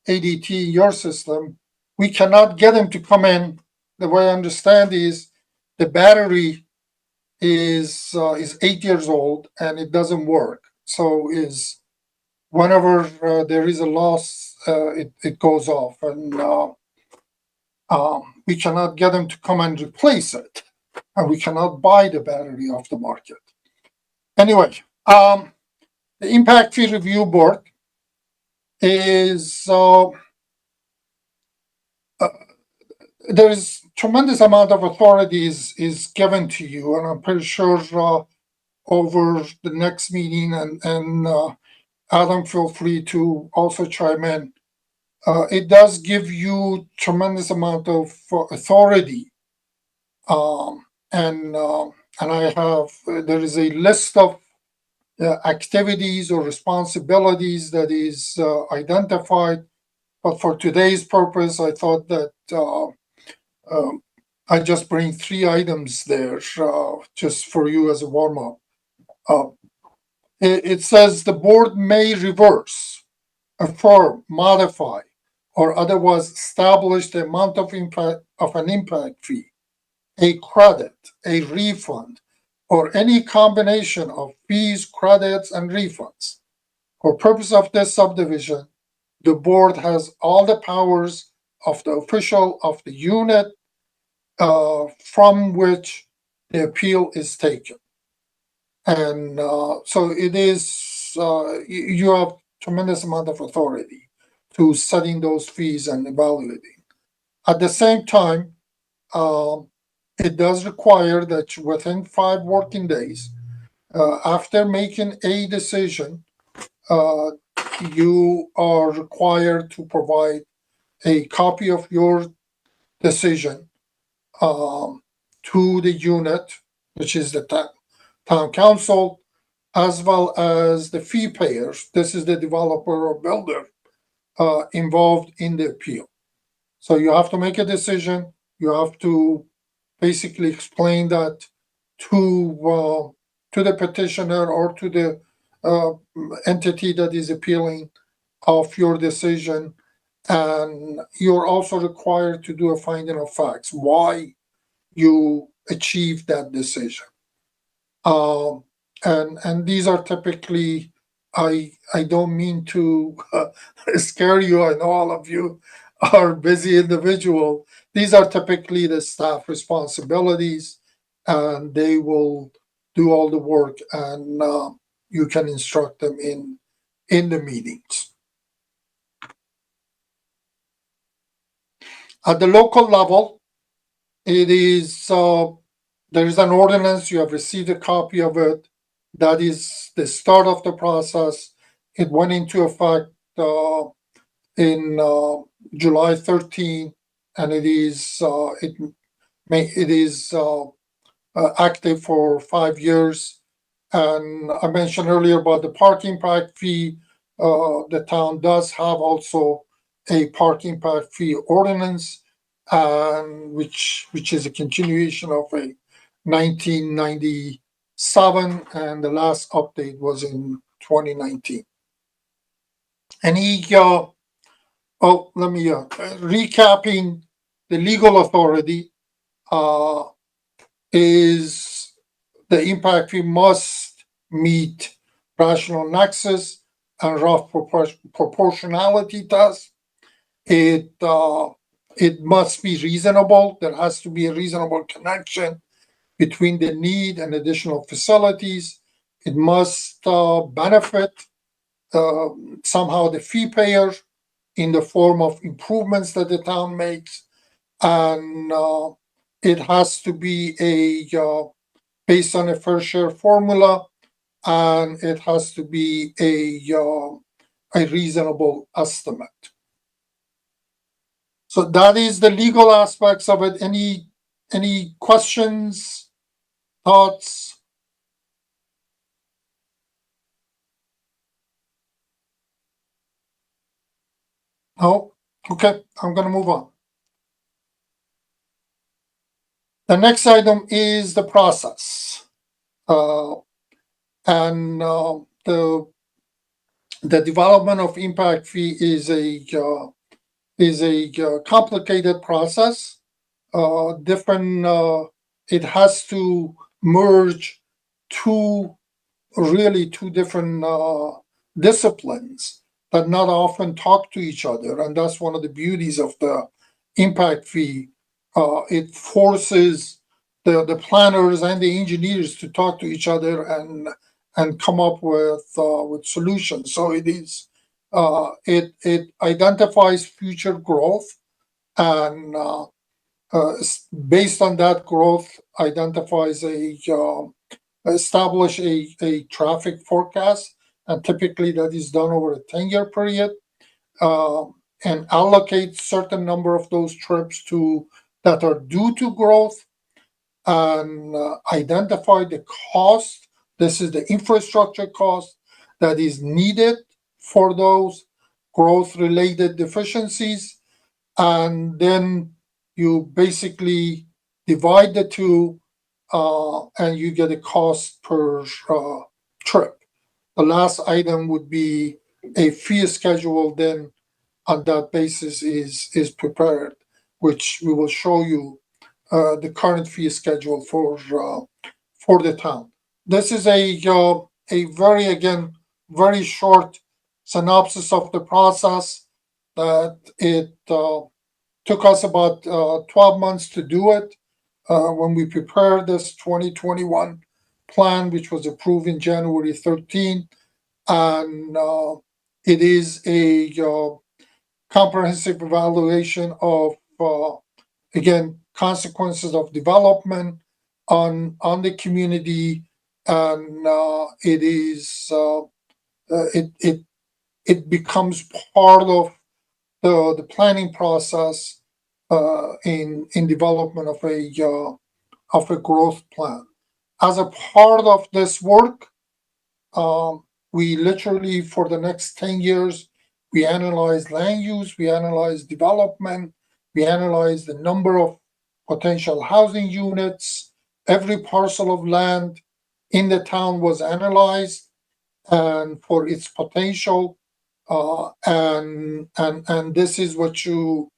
ADT in your system. We cannot get them to come in. The way I understand is the battery is 8 years old and it doesn't work. So is whenever there is a loss, it goes off, and we cannot get them to come and replace it, and we cannot buy the battery off the market. Anyway, the Impact Fee Review Board is there is tremendous amount of authority is given to you, and I'm pretty sure over the next meeting, and Adam, feel free to also chime in. It does give you tremendous amount of authority, and I have there is a list of activities or responsibilities that is identified. But for today's purpose, I thought that I just bring 3 items there just for you as a warm up. It says the board may reverse, affirm, modify, or otherwise establish the amount of an impact fee, a credit, a refund, or any combination of fees, credits, and refunds. For purpose of this subdivision, the board has all the powers of the official of the unit from which the appeal is taken. And so it is, you have tremendous amount of authority to setting those fees and evaluating. At the same time, it does require that within 5 working days, after making a decision, you are required to provide a copy of your decision to the unit, which is the town council, as well as the fee payers. This is the developer or builder involved in the appeal. So you have to make a decision. You have to basically explain that to the petitioner or to the entity that is appealing of your decision, and you're also required to do a finding of facts why you achieved that decision. And these are typically, I don't mean to scare you. I know all of you are busy individual. These are typically the staff responsibilities, and they will do all the work, and you can instruct them in the meetings. At the local level, it is there is an ordinance. You have received a copy of it. That is the start of the process. It went into effect in July 13, and it is active for 5 years. And I mentioned earlier about the parking impact fee. The town does have also a parking impact fee ordinance, and which is a continuation of a 1997, and the last update was in 2019. Let me recapping the legal authority is the impact fee must meet rational nexus and rough proportionality test. It must be reasonable. There has to be a reasonable connection between the need and additional facilities. It must benefit somehow the fee payer in the form of improvements that the town makes, and it has to be based on a fair share formula, and it has to be a reasonable estimate. So that is the legal aspects of it. Any questions, thoughts? No? Okay, I'm going to move on. The next item is the process. And the development of impact fee is a complicated process. It has to merge two different disciplines that not often talk to each other, and that's one of the beauties of the impact fee. It forces the planners and the engineers to talk to each other and come up with solutions. So it identifies future growth, and based on that growth, establish a traffic forecast, and typically that is done over a 10-year period, and allocate certain number of those trips that are due to growth, and identify the cost. This is the infrastructure cost that is needed for those growth-related deficiencies, and then you basically divide the two, and you get a cost per trip. The last item would be a fee schedule. Then, on that basis, is prepared, which we will show you the current fee schedule for the town. This is a very short synopsis of the process. That it took us about 12 months to do it. When we prepared this 2021 plan, which was approved in January 13, and it is a comprehensive evaluation of, again, consequences of development on the community, and it becomes part of the planning process in development of a growth plan. As a part of this work, we literally, for the next 10 years, we analyze land use, we analyze development, we analyze the number of potential housing units. Every parcel of land in the town was analyzed and for its potential, and this is what you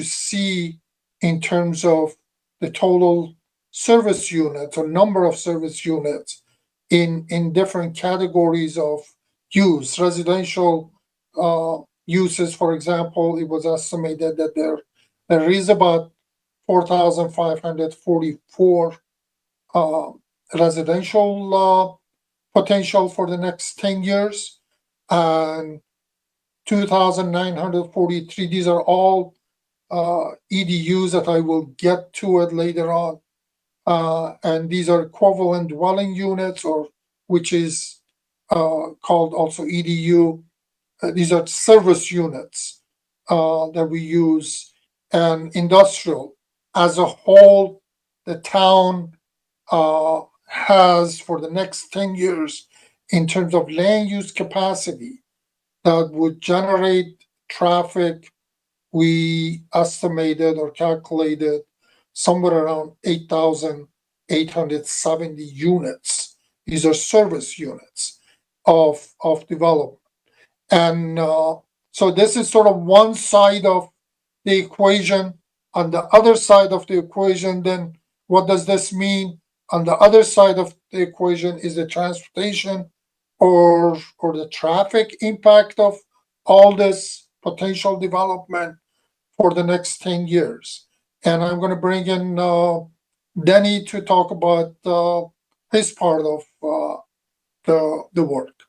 see in terms of the total service units or number of service units in different categories of use. Residential uses, for example, it was estimated that there is about 4,544 residential potential for the next 10 years, and 2,943. These are all EDUs that I will get to it later on. And these are equivalent dwelling units, or which is called also EDU. These are service units that we use. And industrial, as a whole, the town has, for the next 10 years, in terms of land use capacity that would generate traffic, we estimated or calculated somewhere around 8,870 units. These are service units of development. And so this is sort of one side of the equation. On the other side of the equation, then what does this mean? On the other side of the equation is the transportation or the traffic impact of all this potential development for the next 10 years. And I'm going to bring in Denny to talk about his part of the work.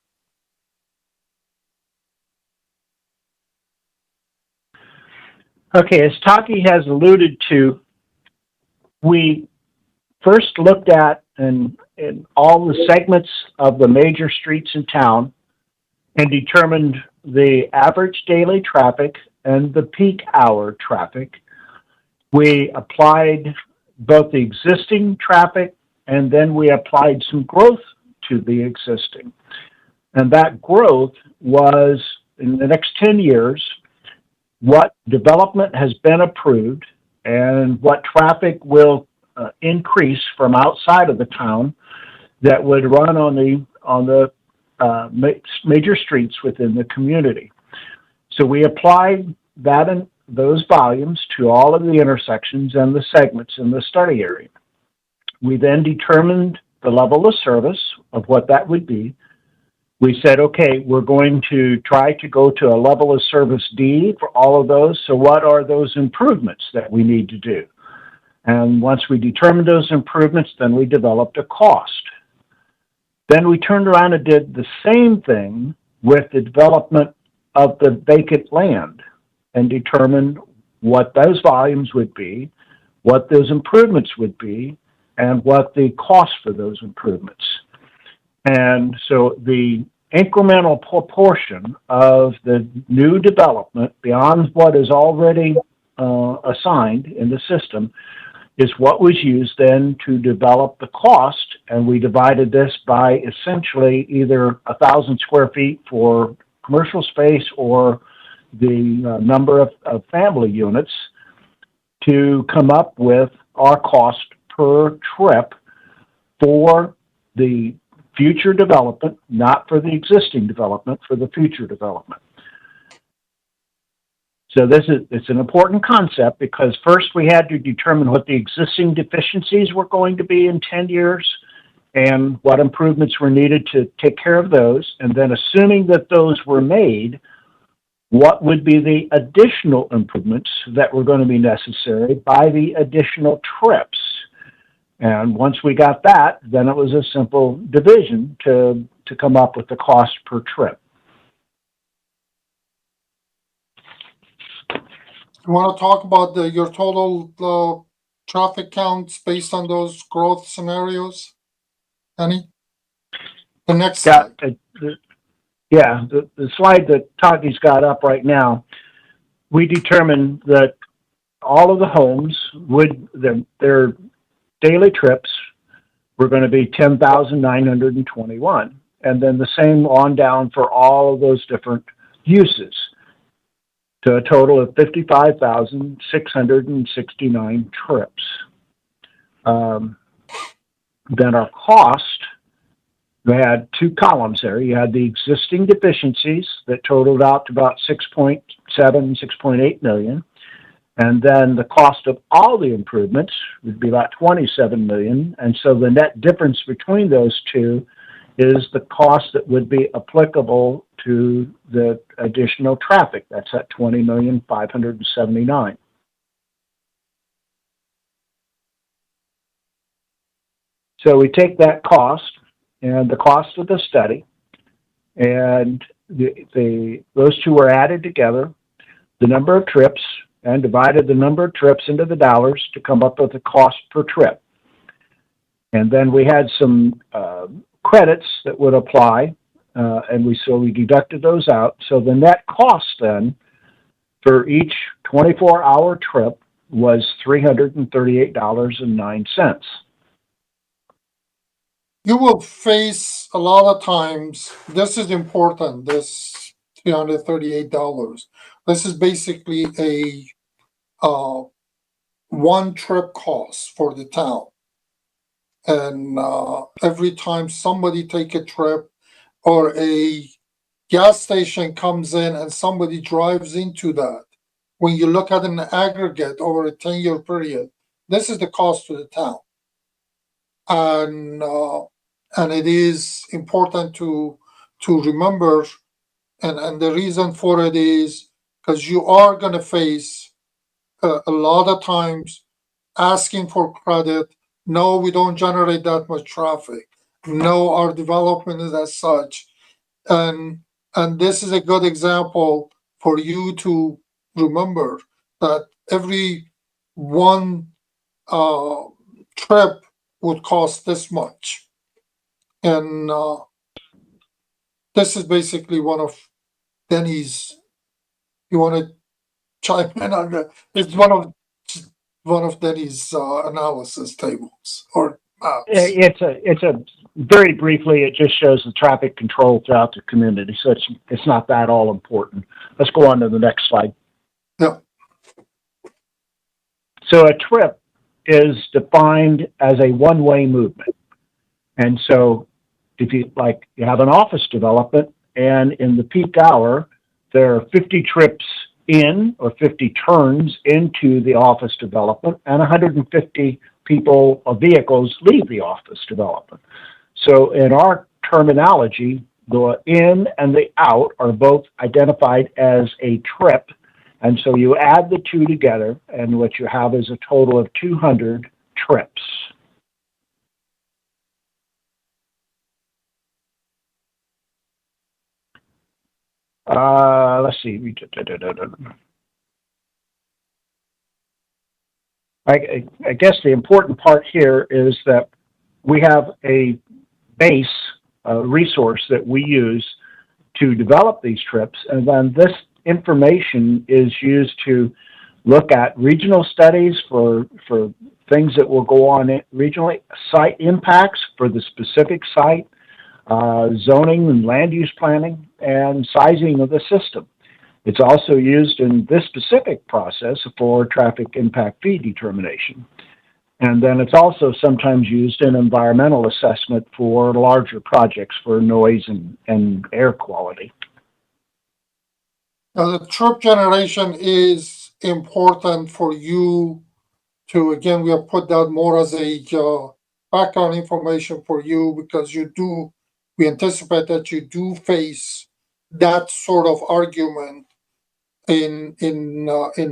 Okay, as Taki has alluded to, we first looked at in all the segments of the major streets in town and determined the average daily traffic and the peak hour traffic. We applied both the existing traffic, and then we applied some growth to the existing. And that growth was, in the next 10 years, what development has been approved and what traffic will increase from outside of the town that would run on the major streets within the community. So we applied that and those volumes to all of the intersections and the segments in the study area. We then determined the level of service of what that would be. We said, okay, we're going to try to go to a level of service D for all of those. So what are those improvements that we need to do? And once we determined those improvements, then we developed a cost. Then we turned around and did the same thing with the development of the vacant land and determined what those volumes would be, what those improvements would be, and what the cost for those improvements. And so the incremental proportion of the new development beyond what is already assigned in the system is what was used then to develop the cost. And we divided this by essentially either 1,000 square feet for commercial space or the number of family units to come up with our cost per trip for the future development, not for the existing development, for the future development. So it's an important concept because first we had to determine what the existing deficiencies were going to be in 10 years and what improvements were needed to take care of those. And then assuming that those were made, what would be the additional improvements that were going to be necessary by the additional trips. And once we got that, then it was a simple division to come up with the cost per trip. You want to talk about your total traffic counts based on those growth scenarios? Any? The next slide. The slide that Tagi's got up right now, we determined that all of the homes would, their daily trips were going to be 10,921. And then the same on down for all of those different uses to a total of 55,669 trips. Then our cost, we had two columns there. You had the existing deficiencies that totaled out to about 6.7, 6.8 million. And then the cost of all the improvements would be about 27 million. And so the net difference between those two is the cost that would be applicable to the additional traffic. That's at 20,579,000. So we take that cost and the cost of the study, and those two were added together, the number of trips, and divided the number of trips into the dollars to come up with the cost per trip. And then we had some credits that would apply, and we deducted those out. So the net cost then for each 24-hour trip was $338.09. You will face a lot of times, this is important, this $338. This is basically a one trip cost for the town. And every time somebody take a trip or a gas station comes in and somebody drives into that, when you look at an aggregate over a 10-year period, this is the cost to the town. And it is important to remember, and the reason for it is because you are going to face a lot of times asking for credit. No, we don't generate that much traffic. No, our development is as such. And this is a good example for you to remember that every one trip would cost this much. And this is basically one of Denny's. You want to chime in on that? It's one of Denny's analysis tables or maps. It's a very briefly. It just shows the traffic control throughout the community. So it's not that all important. Let's go on to the next slide. Yeah. So a trip is defined as a one-way movement. And so if you have an office development and in the peak hour, there are 50 trips in or 50 turns into the office development and 150 people or vehicles leave the office development. So in our terminology, the in and the out are both identified as a trip. And so you add the two together, and what you have is a total of 200 trips. Let's see. I guess the important part here is that we have a base resource that we use to develop these trips, and then this information is used to look at regional studies for things that will go on regionally, site impacts for the specific site, zoning and land use planning, and sizing of the system. It's also used in this specific process for traffic impact fee determination. And then it's also sometimes used in environmental assessment for larger projects for noise and air quality. Now, the trip generation is important for you to, again, we have put that more as a background information for you because we anticipate that you do face that sort of argument in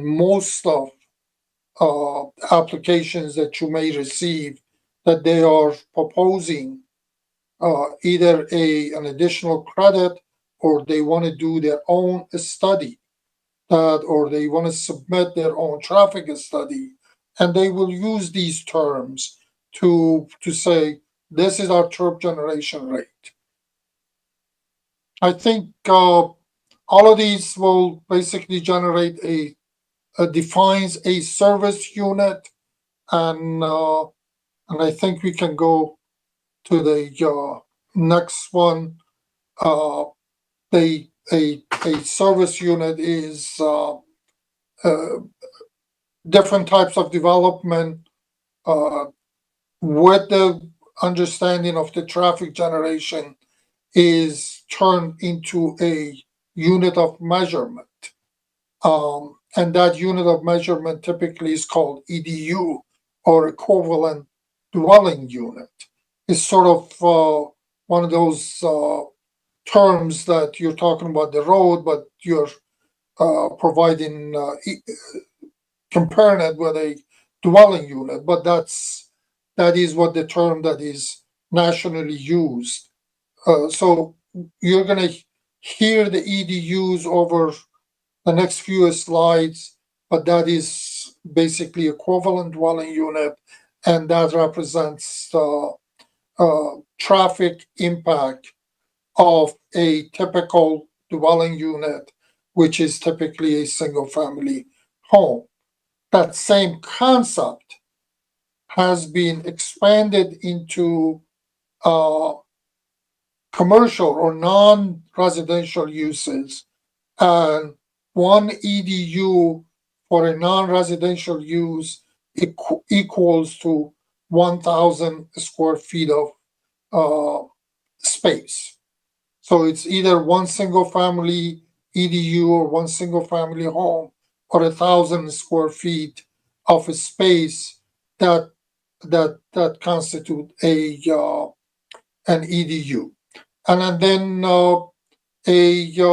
most of applications that you may receive, that they are proposing either an additional credit, or they want to do their own study, or they want to submit their own traffic study, and they will use these terms to say this is our trip generation rate. I think all of these will basically generate defines a service unit, and I think we can go to the next one. A service unit is different types of development with the understanding of the traffic generation is turned into a unit of measurement. And that unit of measurement typically is called EDU, or equivalent dwelling unit. It's sort of one of those terms that you're talking about the road, but you're providing, comparing it with a dwelling unit. But that is what the term that is nationally used. So you're going to hear the EDUs over the next few slides, but that is basically equivalent dwelling unit, and that represents traffic impact of a typical dwelling unit, which is typically a single family home. That same concept has been expanded into commercial or non-residential uses, and one EDU for a non-residential use equals to 1,000 square feet of space. So it's either one single family EDU or one single family home, or 1,000 square feet of a space that constitute an EDU. And then a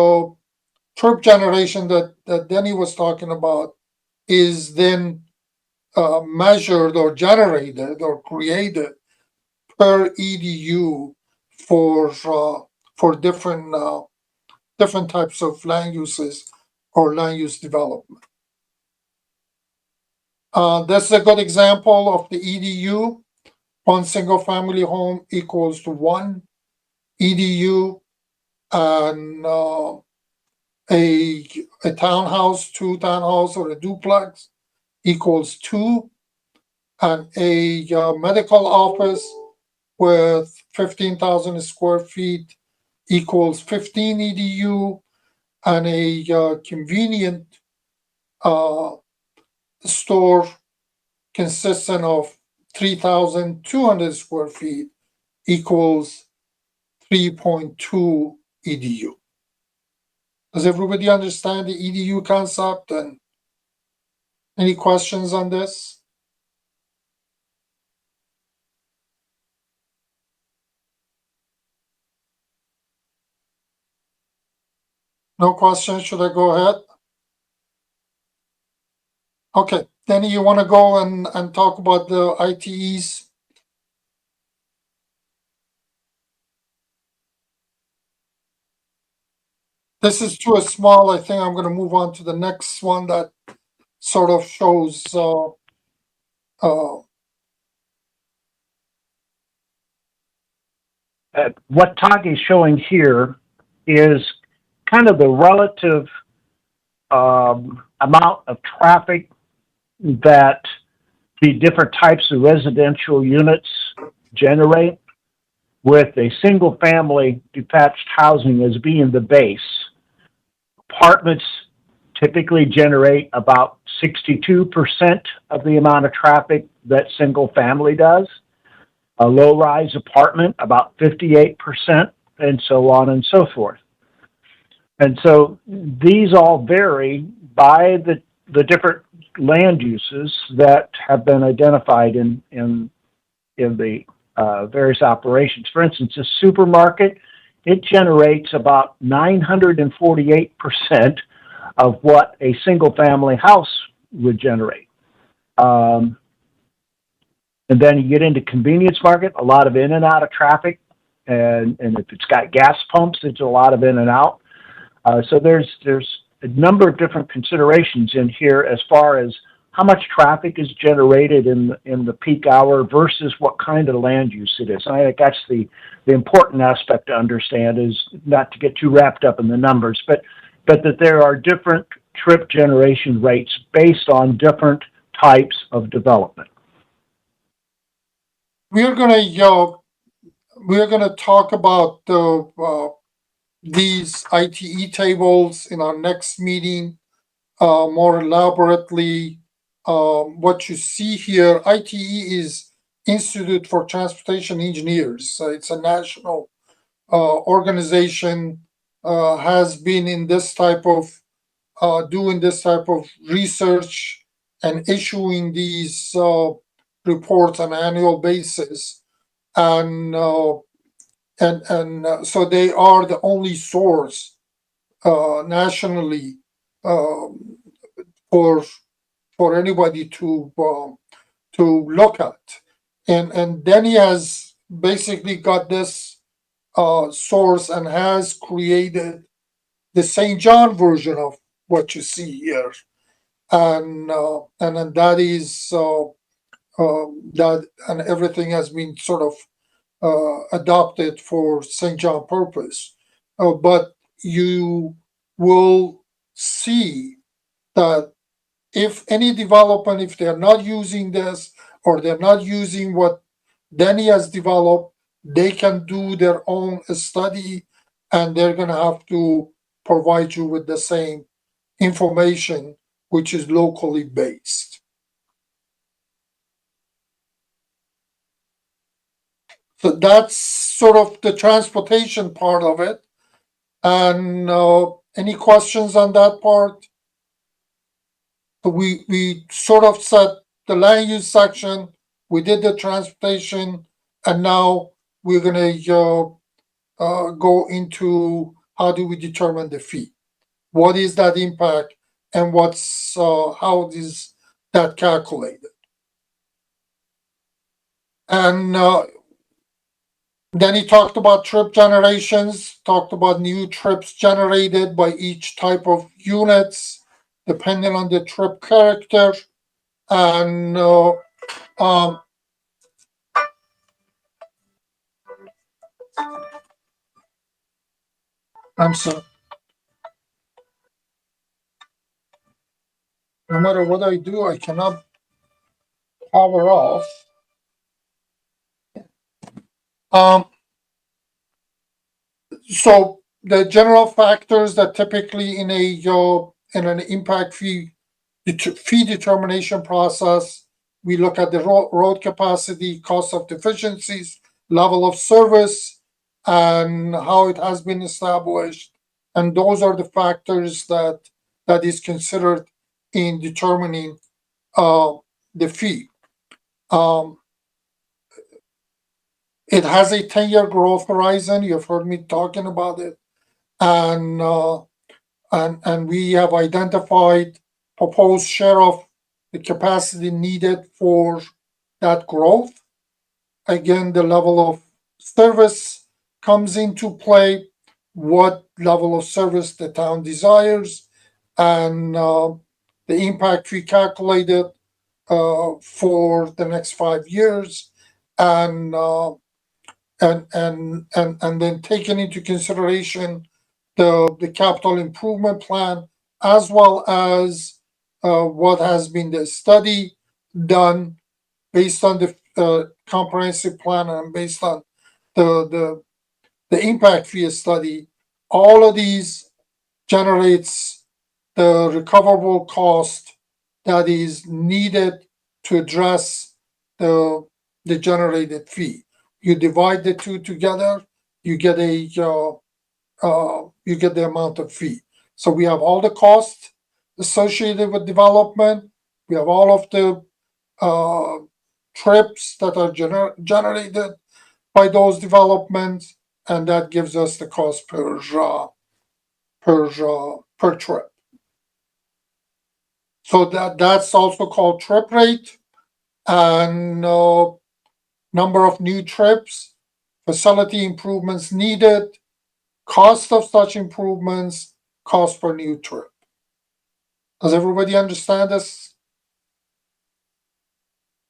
trip generation that Denny was talking about is then measured or generated or created per EDU for different types of land uses or land use development. That's a good example of the EDU. One single family home equals to one EDU, and a townhouse, two townhouse, or a duplex equals two, and a medical office with 15,000 square feet equals 15 EDU, and a convenient store consisting of 3,200 square feet equals 3.2 EDU. Does everybody understand the EDU concept? And any questions on this? No questions? Should I go ahead? Okay, Danny, you want to go and talk about the ITEs? This is too small. I think I'm going to move on to the next one that sort of shows What Todd is showing here is kind of the relative amount of traffic that the different types of residential units generate, with a single family detached housing as being the base. Apartments typically generate about 62% of the amount of traffic that single family does. A low-rise apartment, about 58%, and so on and so forth. And so these all vary by the different land uses that have been identified in the various operations. For instance, a supermarket, it generates about 948% of what a single-family house would generate. And then you get into convenience market, a lot of in and out of traffic, and if it's got gas pumps, it's a lot of in and out. So there's a number of different considerations in here as far as how much traffic is generated in the peak hour versus what kind of land use it is. And I think that's the important aspect to understand, is not to get too wrapped up in the numbers, but that there are different trip generation rates based on different types of development. we are gonna talk about these ITE tables in our next meeting more elaborately. What you see here, ITE is Institute for Transportation Engineers. So it's a national organization, has been in this type of doing this type of research and issuing these reports on an annual basis, and so they are the only source nationally for anybody to look at, and Denny has basically got this source and has created the St. John version of what you see here, and that is that, and everything has been sort of adopted for St. John purpose. But you will see that if any development, if they're not using this or they're not using what Denny has developed, they can do their own study, and they're going to have to provide you with the same information, which is locally based. So that's sort of the transportation part of it. And any questions on that part? We sort of set the land use section, we did the transportation, and now we're going to go into how do we determine the fee? What is that impact, and what's how is that calculated? And then he talked about trip generations, talked about new trips generated by each type of units, depending on the trip character. And I'm sorry. No matter what I do, I cannot power off. So the general factors that typically in an impact fee fee determination process. We look at the road capacity, cost of deficiencies, level of service, and how it has been established. And those are the factors that is considered in determining the fee. It has a 10-year growth horizon. You've heard me talking about it, and we have identified proposed share of the capacity needed for that growth. Again, the level of service comes into play, what level of service the town desires, and the impact fee calculated for the next 5 years, and then taking into consideration the capital improvement plan, as well as what has been the study done based on the comprehensive plan and based on the impact fee study. All of these generates the recoverable cost that is needed to address the generated fee. You divide the two together, you get the amount of fee. So we have all the costs associated with development. We have all of the trips that are generated by those developments, and that gives us the cost per trip. So that's also called trip rate, and number of new trips, facility improvements needed, cost of such improvements, cost per new trip. Does everybody understand this?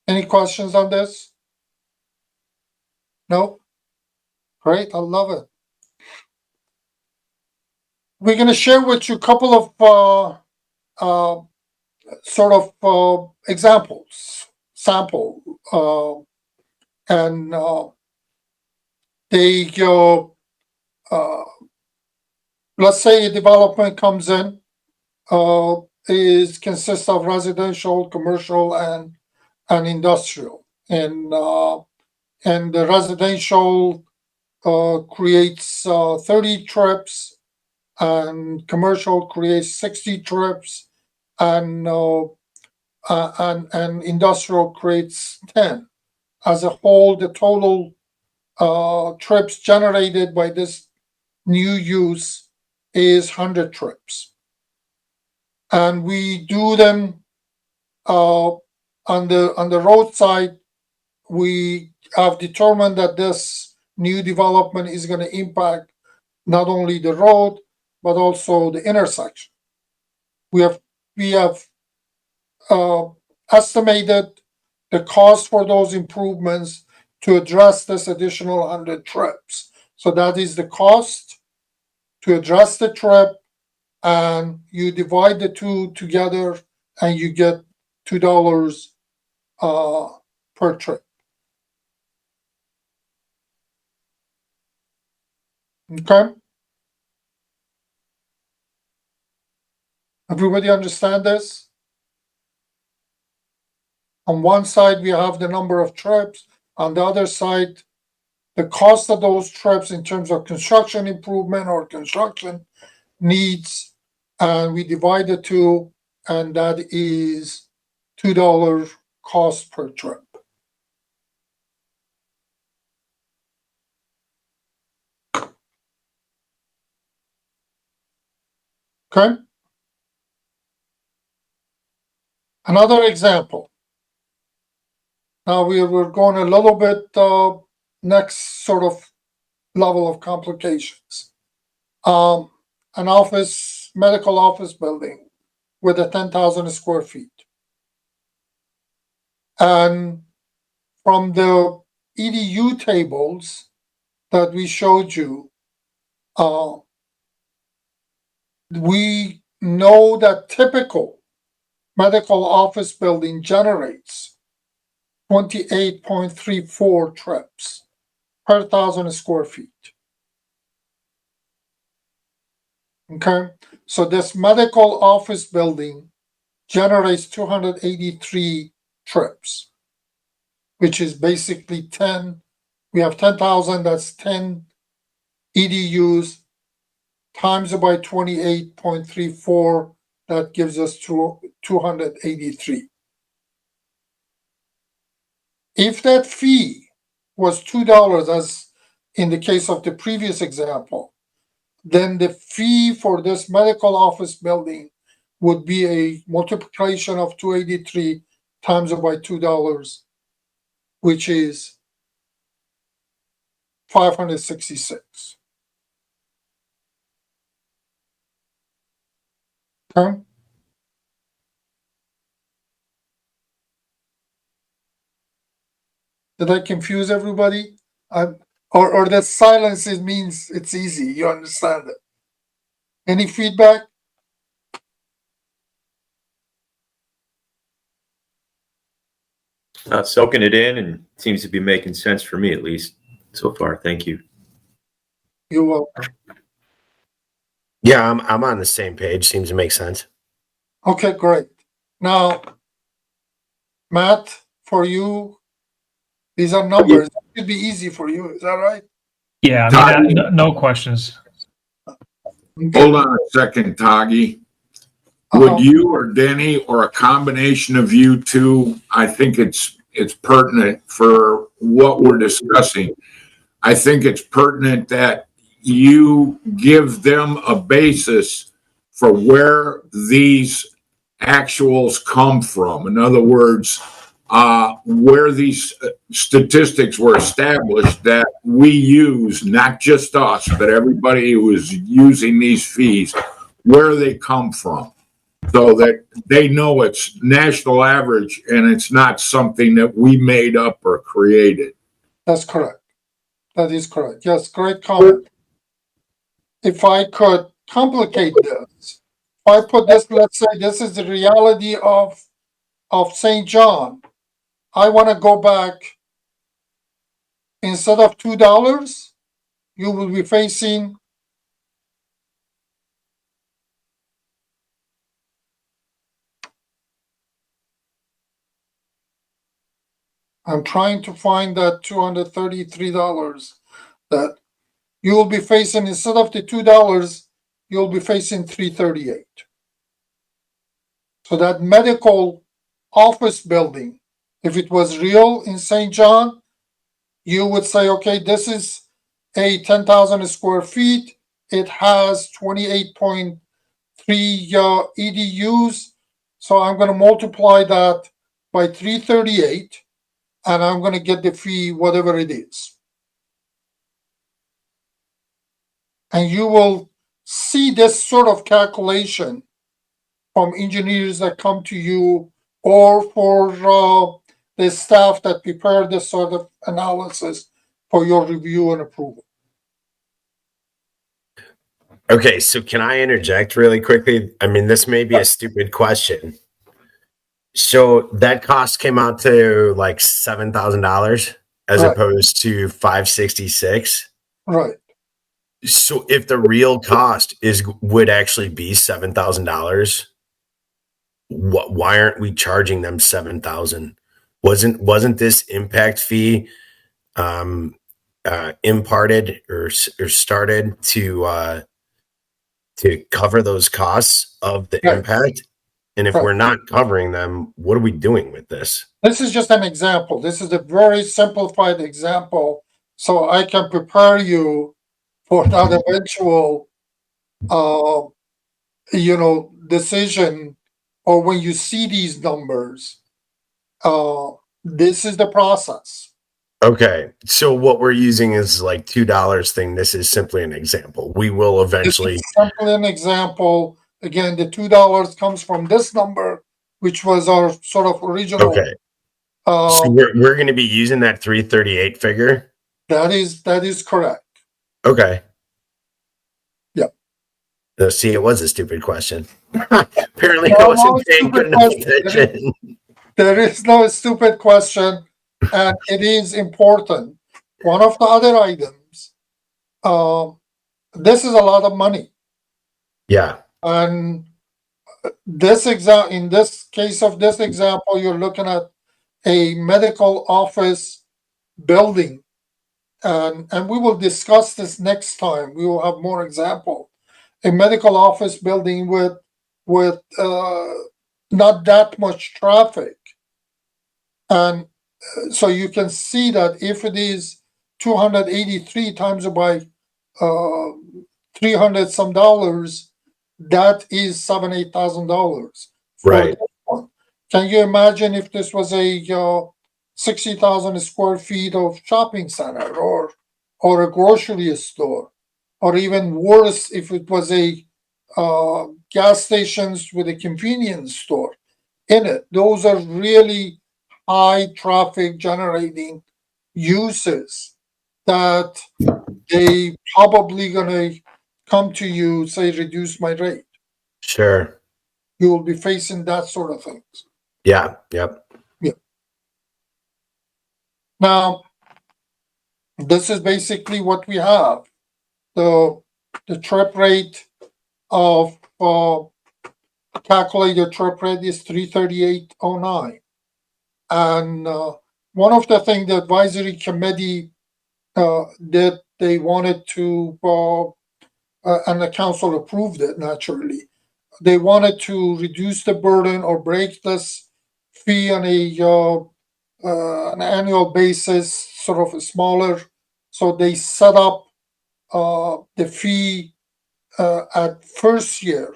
Any questions on this? No? Great, I love it. We're going to share with you a couple of examples, sample, and they go. Let's say a development comes in, consists of residential, commercial, and industrial, and the residential creates 30 trips, and commercial creates 60 trips, and industrial creates 10. As a whole, the total trips generated by this new use is 100 trips. And we do them on the roadside. We have determined that this new development is going to impact not only the road, but also the intersection. We have estimated the cost for those improvements to address this additional 100 trips. So that is the cost to address the trip, and you divide the two together and you get $2 per trip. Okay? Everybody understand this? On one side, we have the number of trips. On the other side, the cost of those trips in terms of construction improvement or construction needs, and we divide the two, and that is $2 cost per trip. Okay? Another example. Now we're going a little bit next sort of level of complications. An medical office building with a 10,000 square feet. And from the EDU tables that we showed you, we know that typical medical office building generates 28.34 trips per 1,000 square feet. Okay, so this medical office building generates 283 trips, which is basically 10. We have 10,000, that's 10 EDUs times it by 28.34, that gives us 283. If that fee was $2, as in the case of the previous example, then the fee for this medical office building would be a multiplication of 283 times it by $2, which is 566. Okay. Did I confuse everybody? Or that silence it means it's easy. You understand it. Any feedback? Soaking it in, and seems to be making sense for me, at least so far. Thank you. You're welcome. Yeah, I'm on the same page. Seems to make sense. Okay, great. Now, Matt, for you, these are numbers. It should be easy for you. Is that right? Yeah, I mean, no questions. Hold on a second, Tagi. Would you or Denny or a combination of you two, I think it's pertinent for what we're discussing. I think it's pertinent that you give them a basis for where these actuals come from. In other words, where these statistics were established that we use, not just us, but everybody who is using these fees, where they come from, so that they know it's national average and it's not something that we made up or created. That's correct. That is correct. Yes, great comment. If I could complicate this, if I put this, let's say this is the reality of St. John. I want to go back, instead of $2, you will be facing I'm trying to find that $233 that you will be facing. Instead of the $2, you'll be facing $338. So that medical office building, if it was real in St. John, you would say, okay, this is a 10,000 square feet. It has 28.3 EDUs. So I'm going to multiply that by 338, and I'm going to get the fee, whatever it is. And you will see this sort of calculation from engineers that come to you, or for the staff that prepare this sort of analysis for your review and approval. Okay, so can I interject really quickly? I mean, this may be a stupid question. So that cost came out to like $7,000 as Right. opposed to $566. Right. So if the real cost would actually be $7,000, why aren't we charging them $7,000? Wasn't this impact fee imparted or started to cover those costs of the Right. impact? And if Right. we're not covering them, what are we doing with this? This is just an example. This is a very simplified example, so I can prepare you for that eventual, decision, or when you see these numbers. This is the process. Okay, so what we're using is like $2 thing. This is simply an example. We will This eventually. is simply an example. Again, the $2 comes from this number, which was our sort of original. Okay, so we're going to be using that 338 figure. That is correct. Okay. Yeah. See, it was a stupid question. Apparently, No, I no, wasn't it's paying stupid good enough question. attention. There is no stupid question, and it is important. One of the other items, this is a lot of money, Yeah. and in this case of this example, you're looking at a medical office building. And we will discuss this next time. We will have more example. A medical office building with not that much traffic. And so you can see that if it is 283 times by 300 some dollars, that is $7,000-8,000. Right. Can you imagine if this was a 60,000 square feet of shopping center or a grocery store, or even worse, if it was a gas stations with a convenience store in it? Those are really high traffic generating uses that they probably gonna come to you, say, reduce my rate. Sure. You will be facing that sort of things. Yeah. Yep. Now, this is basically what we have. The trip rate of calculated trip rate is 338.09. And one of the things the advisory committee did, they wanted to, and the council approved it naturally. They wanted to reduce the burden or break this fee on an annual basis, sort of smaller. So they set up the fee at first year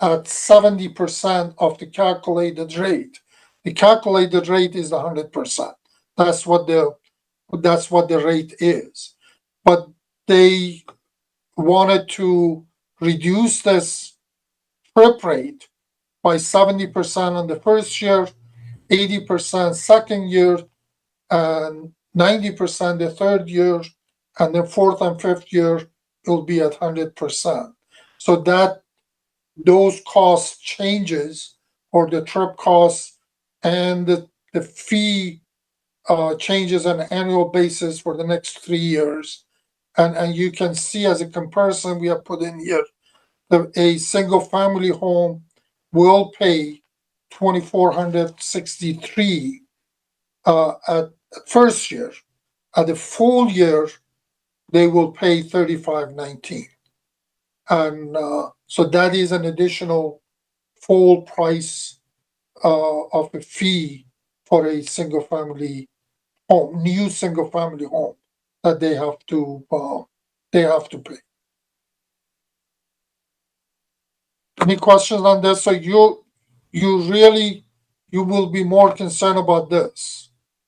at 70% of the calculated rate. The calculated rate is 100%. That's what the rate is. But they wanted to reduce this trip rate by 70% on the first year, 80% second year, and 90% the third year, and the fourth and fifth year will be at 100%. So that those cost changes, or the trip costs and the fee changes on an annual basis for the next 3 years. And you can see as a comparison we have put in here, a single family home will pay $2,463 at first year. At the full year, they will pay $3,519. And so that is an additional full price of the fee for a single family home, new single family home that they have to pay. Any questions on this? So you will be more concerned about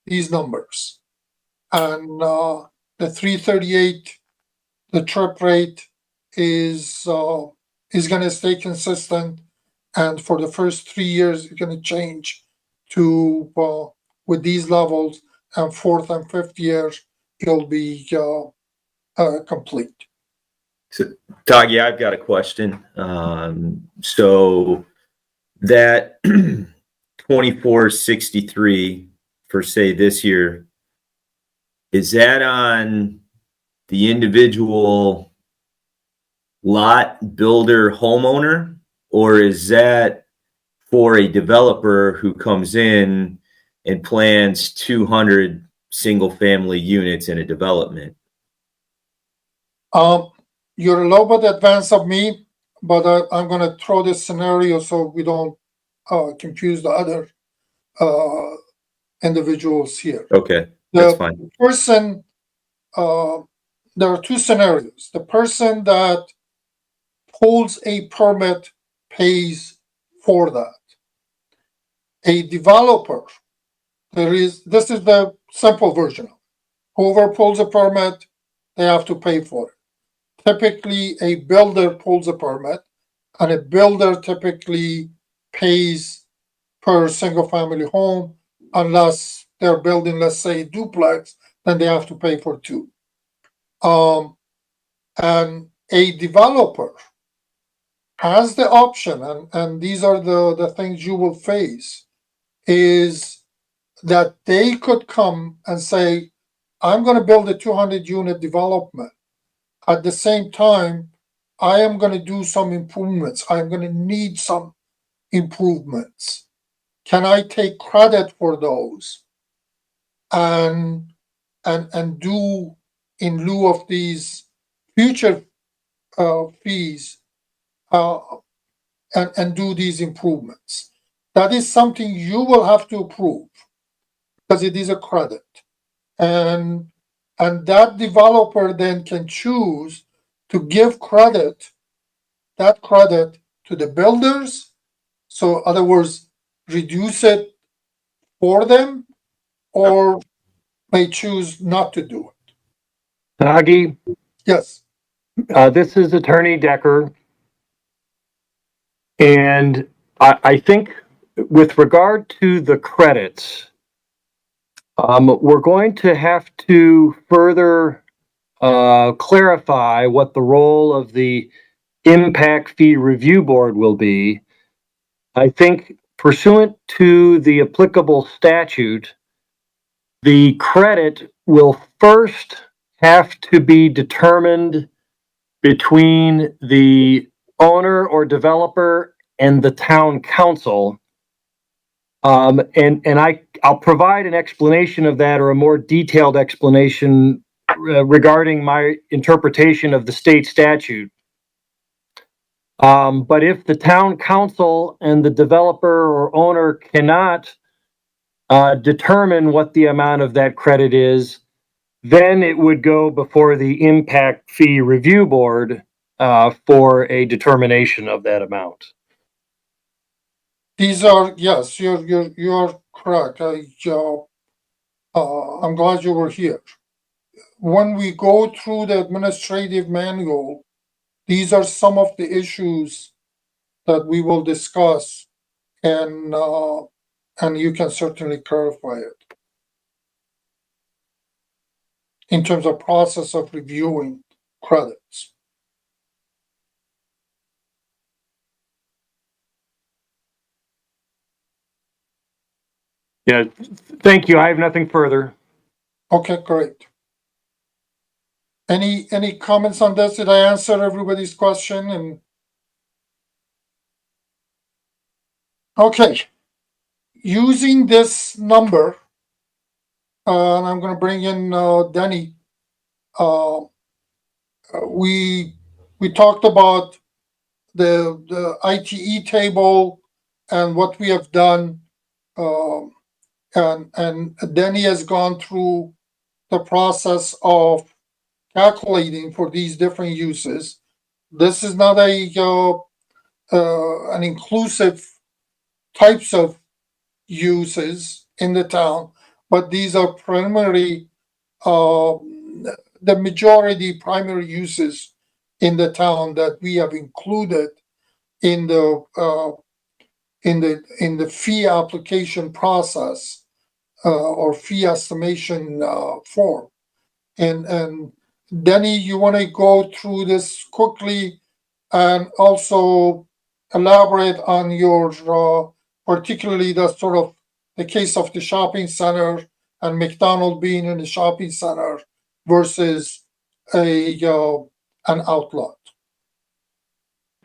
these numbers, and the 338, the trip rate is going to stay consistent, and for the first 3 years it's going to change to with these levels, and fourth and fifth year it'll be complete. So, Tagi, I've got a question. So that 2463 for, say, this year, is that on the individual lot builder homeowner, or is that for a developer who comes in and plans 200 single family units in a development? You're a little bit advanced of me, but I'm going to throw this scenario so we don't confuse the other individuals here. Okay, that's fine. The person, there are two scenarios. The person that pulls a permit pays for that. A developer, this is the simple version. Whoever pulls a permit, they have to pay for it. Typically, a builder pulls a permit, and a builder typically pays per single family home, unless they're building, let's say, duplex, then they have to pay for two. And a developer has the option, and these are the things you will face, is that they could come and say, I'm going to build a 200 unit development. At the same time, I am going to do some improvements. I'm going to need some improvements, can I take credit for those and do in lieu of these future fees and do these improvements? That is something you will have to approve because it is a credit. And that developer then can choose to give that credit to the builders. So in other words, reduce it for them, or may choose not to do it. Nagi, Yes. this is Attorney Decker. And I think with regard to the credits, we're going to have to further clarify what the role of the Impact Fee Review Board will be. I think pursuant to the applicable statute, the credit will first have to be determined between the owner or developer and the town council. And I'll provide an explanation of that, or a more detailed explanation regarding my interpretation of the state statute. But if the town council and the developer or owner cannot determine what the amount of that credit is, then it would go before the Impact Fee Review Board for a determination of that amount. These are, yes, you're correct. I'm glad you were here. When we go through the administrative manual, these are some of the issues that we will discuss, and you can certainly clarify it in terms of process of reviewing credits. Yeah, thank you. I have nothing further. Okay, great. Any comments on this? Did I answer everybody's question? And okay, using this number, and I'm going to bring in Denny. We talked about the ITE table and what we have done, and Denny has gone through the process of calculating for these different uses. This is not an inclusive types of uses in the town, but these are primarily the majority primary uses in the town that we have included in the fee application process or fee estimation form. And Denny, you want to go through this quickly and also elaborate on your particularly the sort of the case of the shopping center and McDonald being in the shopping center versus an outlet.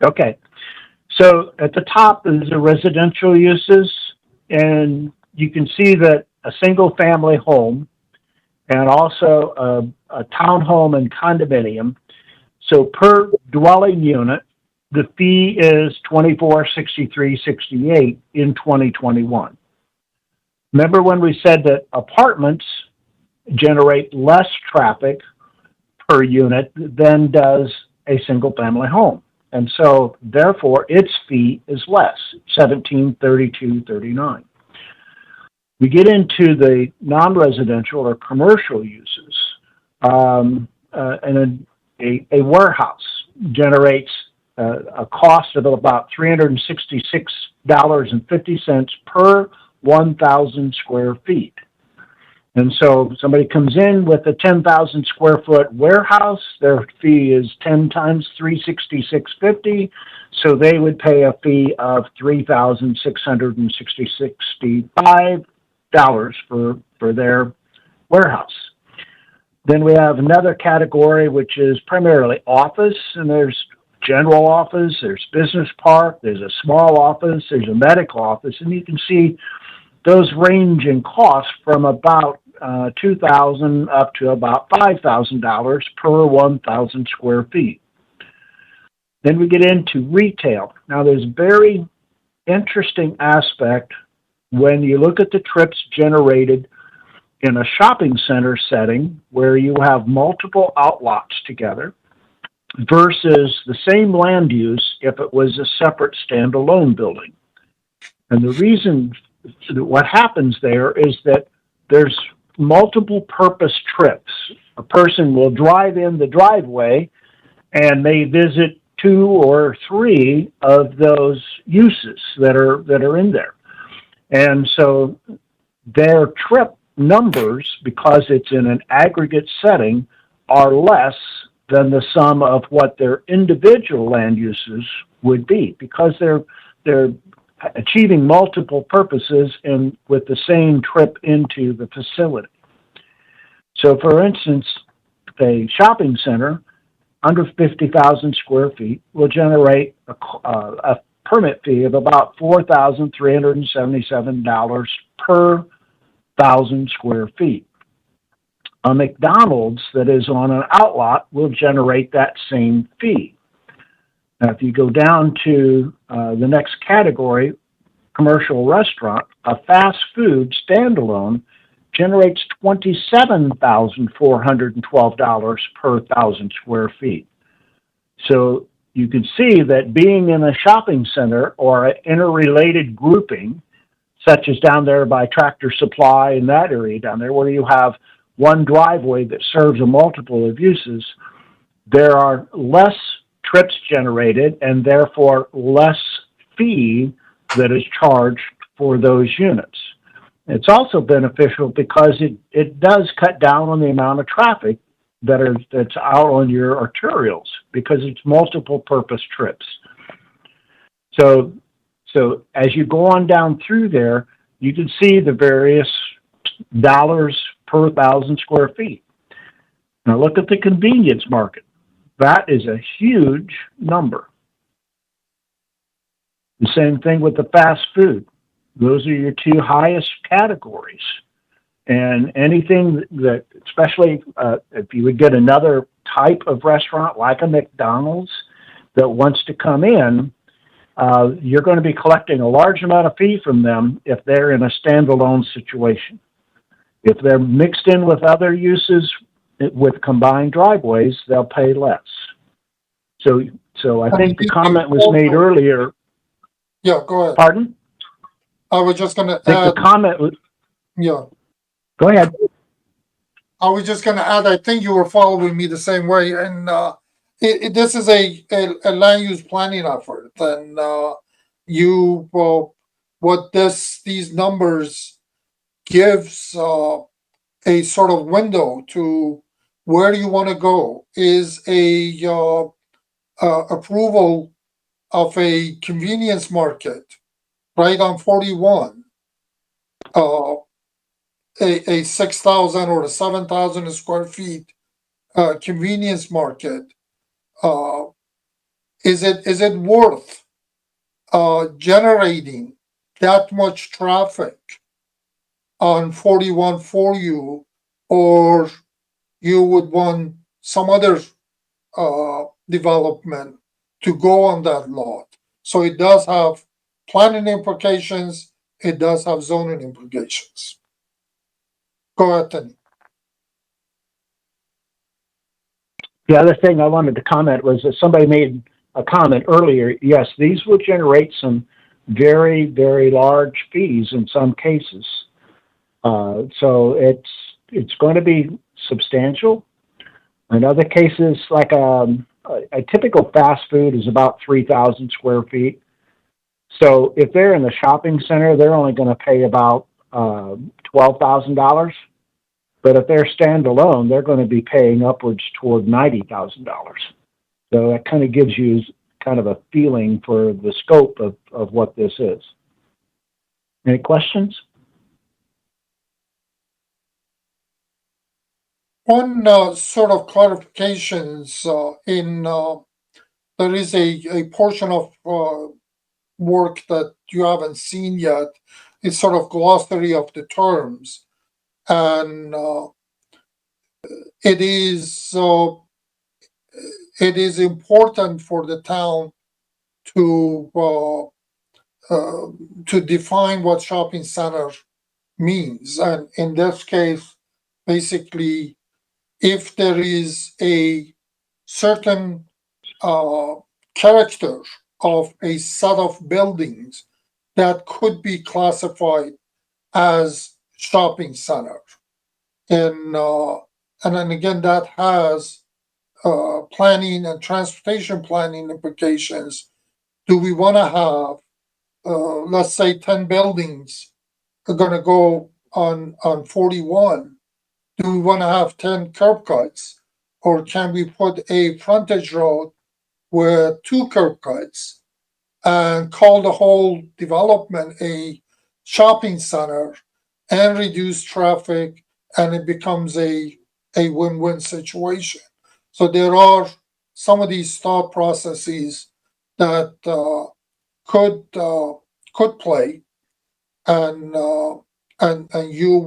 Okay. So at the top is the residential uses, and you can see that a single family home and also a townhome and condominium. So per dwelling unit, the fee is $24.6368 in 2021. Remember when we said that apartments generate less traffic per unit than does a single family home. And so therefore its fee is less, $17.3239. We get into the non-residential or commercial uses, and a warehouse generates a cost of about $366.50 per 1,000 square feet. And so somebody comes in with a 10,000 square foot warehouse, their fee is 10 times $366.50, so they would pay a fee of $3,665 for their warehouse. Then we have another category which is primarily office, and there's general office, there's business park, there's a small office, there's a medical office, and you can see those range in cost from about $2,000 up to about $5,000 per 1,000 square feet. Then we get into retail. Now, there's a very interesting aspect when you look at the trips generated in a shopping center setting where you have multiple outlots together versus the same land use if it was a separate standalone building. And the reason that what happens there is that there's multiple purpose trips. A person will drive in the driveway and may visit 2 or 3 of those uses that are in there. And so their trip numbers, because it's in an aggregate setting, are less than the sum of what their individual land uses would be, because they're achieving multiple purposes with the same trip into the facility. So, for instance, a shopping center under 50,000 square feet will generate a permit fee of about $4,377 per 1,000 square feet. A McDonald's that is on an outlot will generate that same fee. Now, if you go down to the next category, commercial restaurant, a fast food standalone generates $27,412 per 1,000 square feet. So you can see that being in a shopping center or an interrelated grouping, such as down there by Tractor Supply in that area down there, where you have one driveway that serves a multiple of uses, there are less trips generated and therefore less fee that is charged for those units. It's also beneficial because it does cut down on the amount of traffic that's out on your arterials because it's multiple purpose trips. So as you go on down through there, you can see the various dollars per 1,000 square feet. Now look at the convenience market. That is a huge number. The same thing with the fast food. Those are your 2 highest categories. And anything that, especially if you would get another type of restaurant like a McDonald's that wants to come in, you're going to be collecting a large amount of fee from them if they're in a standalone situation. If they're mixed in with other uses with combined driveways, they'll pay less. So I think the comment was made earlier. Yeah, go ahead. Pardon? I was just going to I think add. the comment was. Yeah. Go ahead. I was just going to add, I think you were following me the same way. And this is a land use planning effort. And what these numbers gives a sort of window to where you want to go is a approval of a convenience market right on 41. A 6,000 or a 7,000 square feet convenience market. Is it worth generating that much traffic on 41 for you, or you would want some other development to go on that lot? So it does have planning implications. It does have zoning implications. Go ahead, Tony. The other thing I wanted to comment was that somebody made a comment earlier. Yes, these will generate some very, very large fees in some cases. So it's going to be substantial. In other cases, like a typical fast food is about 3,000 square feet. So if they're in the shopping center, they're only going to pay about $12,000. But if they're standalone, they're going to be paying upwards toward $90,000. So that kind of gives you kind of a feeling for the scope of what this is. Any questions? One sort of clarifications in there is a portion of work that you haven't seen yet. It's sort of glossary of the terms, and it is important for the town to define what shopping center means. And in this case, basically, if there is a certain character of a set of buildings that could be classified as shopping center, and then again, that has planning and transportation planning implications. Do we want to have, let's say, 10 buildings are going to go on 41? Do we want to have 10 curb cuts? Or can we put a frontage road with 2 curb cuts and call the whole development a shopping center and reduce traffic, and it becomes a win-win situation? So there are some of these thought processes that could play, and you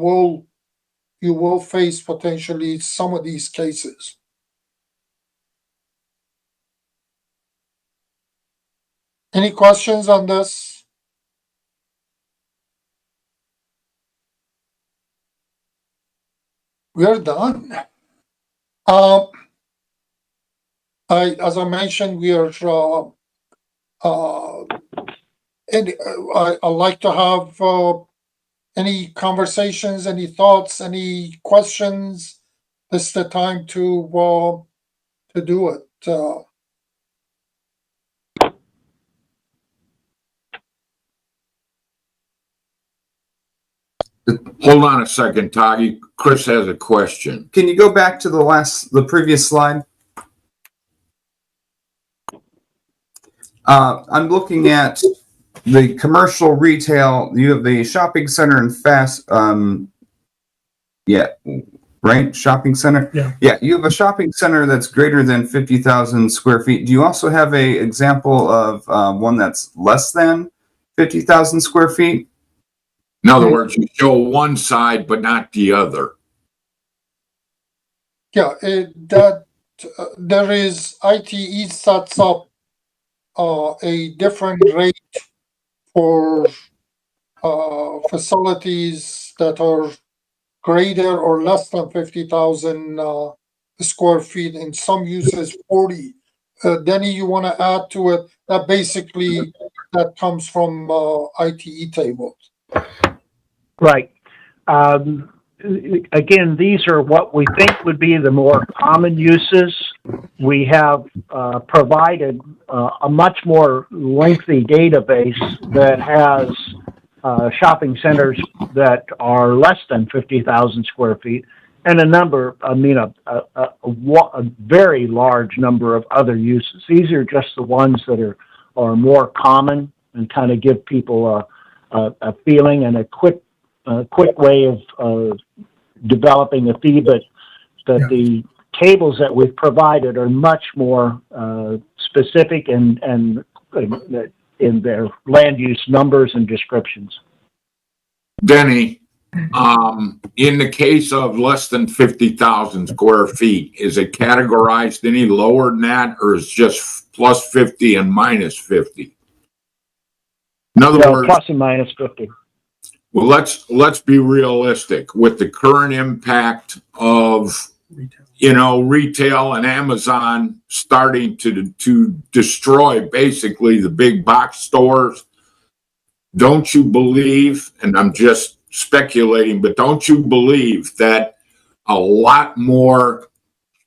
will face potentially some of these cases. Any questions on this? We're done. As I mentioned, we are. I'd like to have any conversations, any thoughts, any questions. This is the time to do it. Hold on a second, Toggy. Chris has a question. Can you go back to the previous slide? I'm looking at the commercial retail. You have the shopping center and right? Shopping center? Yeah. You have a shopping center that's greater than 50,000 square feet. Do you also have a example of one that's less than 50,000 square feet? In other words, you show one side but not the other. Yeah, there is ITE sets up a different rate for facilities that are greater or less than 50,000 square feet. In some uses, 40. Denny, you want to add to it? That basically that comes from ITE tables. Right. Again, these are what we think would be the more common uses. We have provided a much more lengthy database that has shopping centers that are less than 50,000 square feet, and a very large number of other uses. These are just the ones that are more common and kind of give people a feeling and a quick way of developing a fee, but the tables that we've provided are much more specific and in their land use numbers and descriptions. Denny, in the case of less than 50,000 square feet, is it categorized any lower than that, or is just plus 50 and minus 50? In other words, plus and minus 50. Well, let's be realistic with the current impact of retail and Amazon starting to destroy basically the big box stores. Don't you believe, and I'm just speculating, but don't you believe that a lot more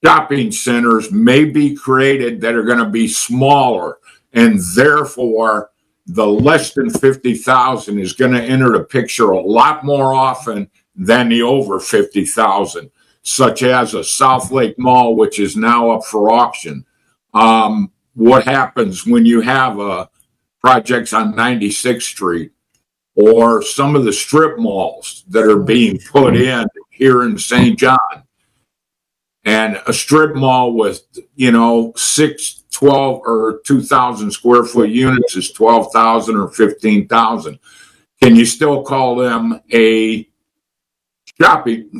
shopping centers may be created that are going to be smaller, and therefore the less than 50,000 is going to enter the picture a lot more often than the over 50,000, such as a South Lake Mall, which is now up for auction. What happens when you have projects on 96th Street or some of the strip malls that are being put in here in St. John? And a strip mall with, 6 12 or 2,000 square foot units is 12,000 or 15,000. Can you still call them a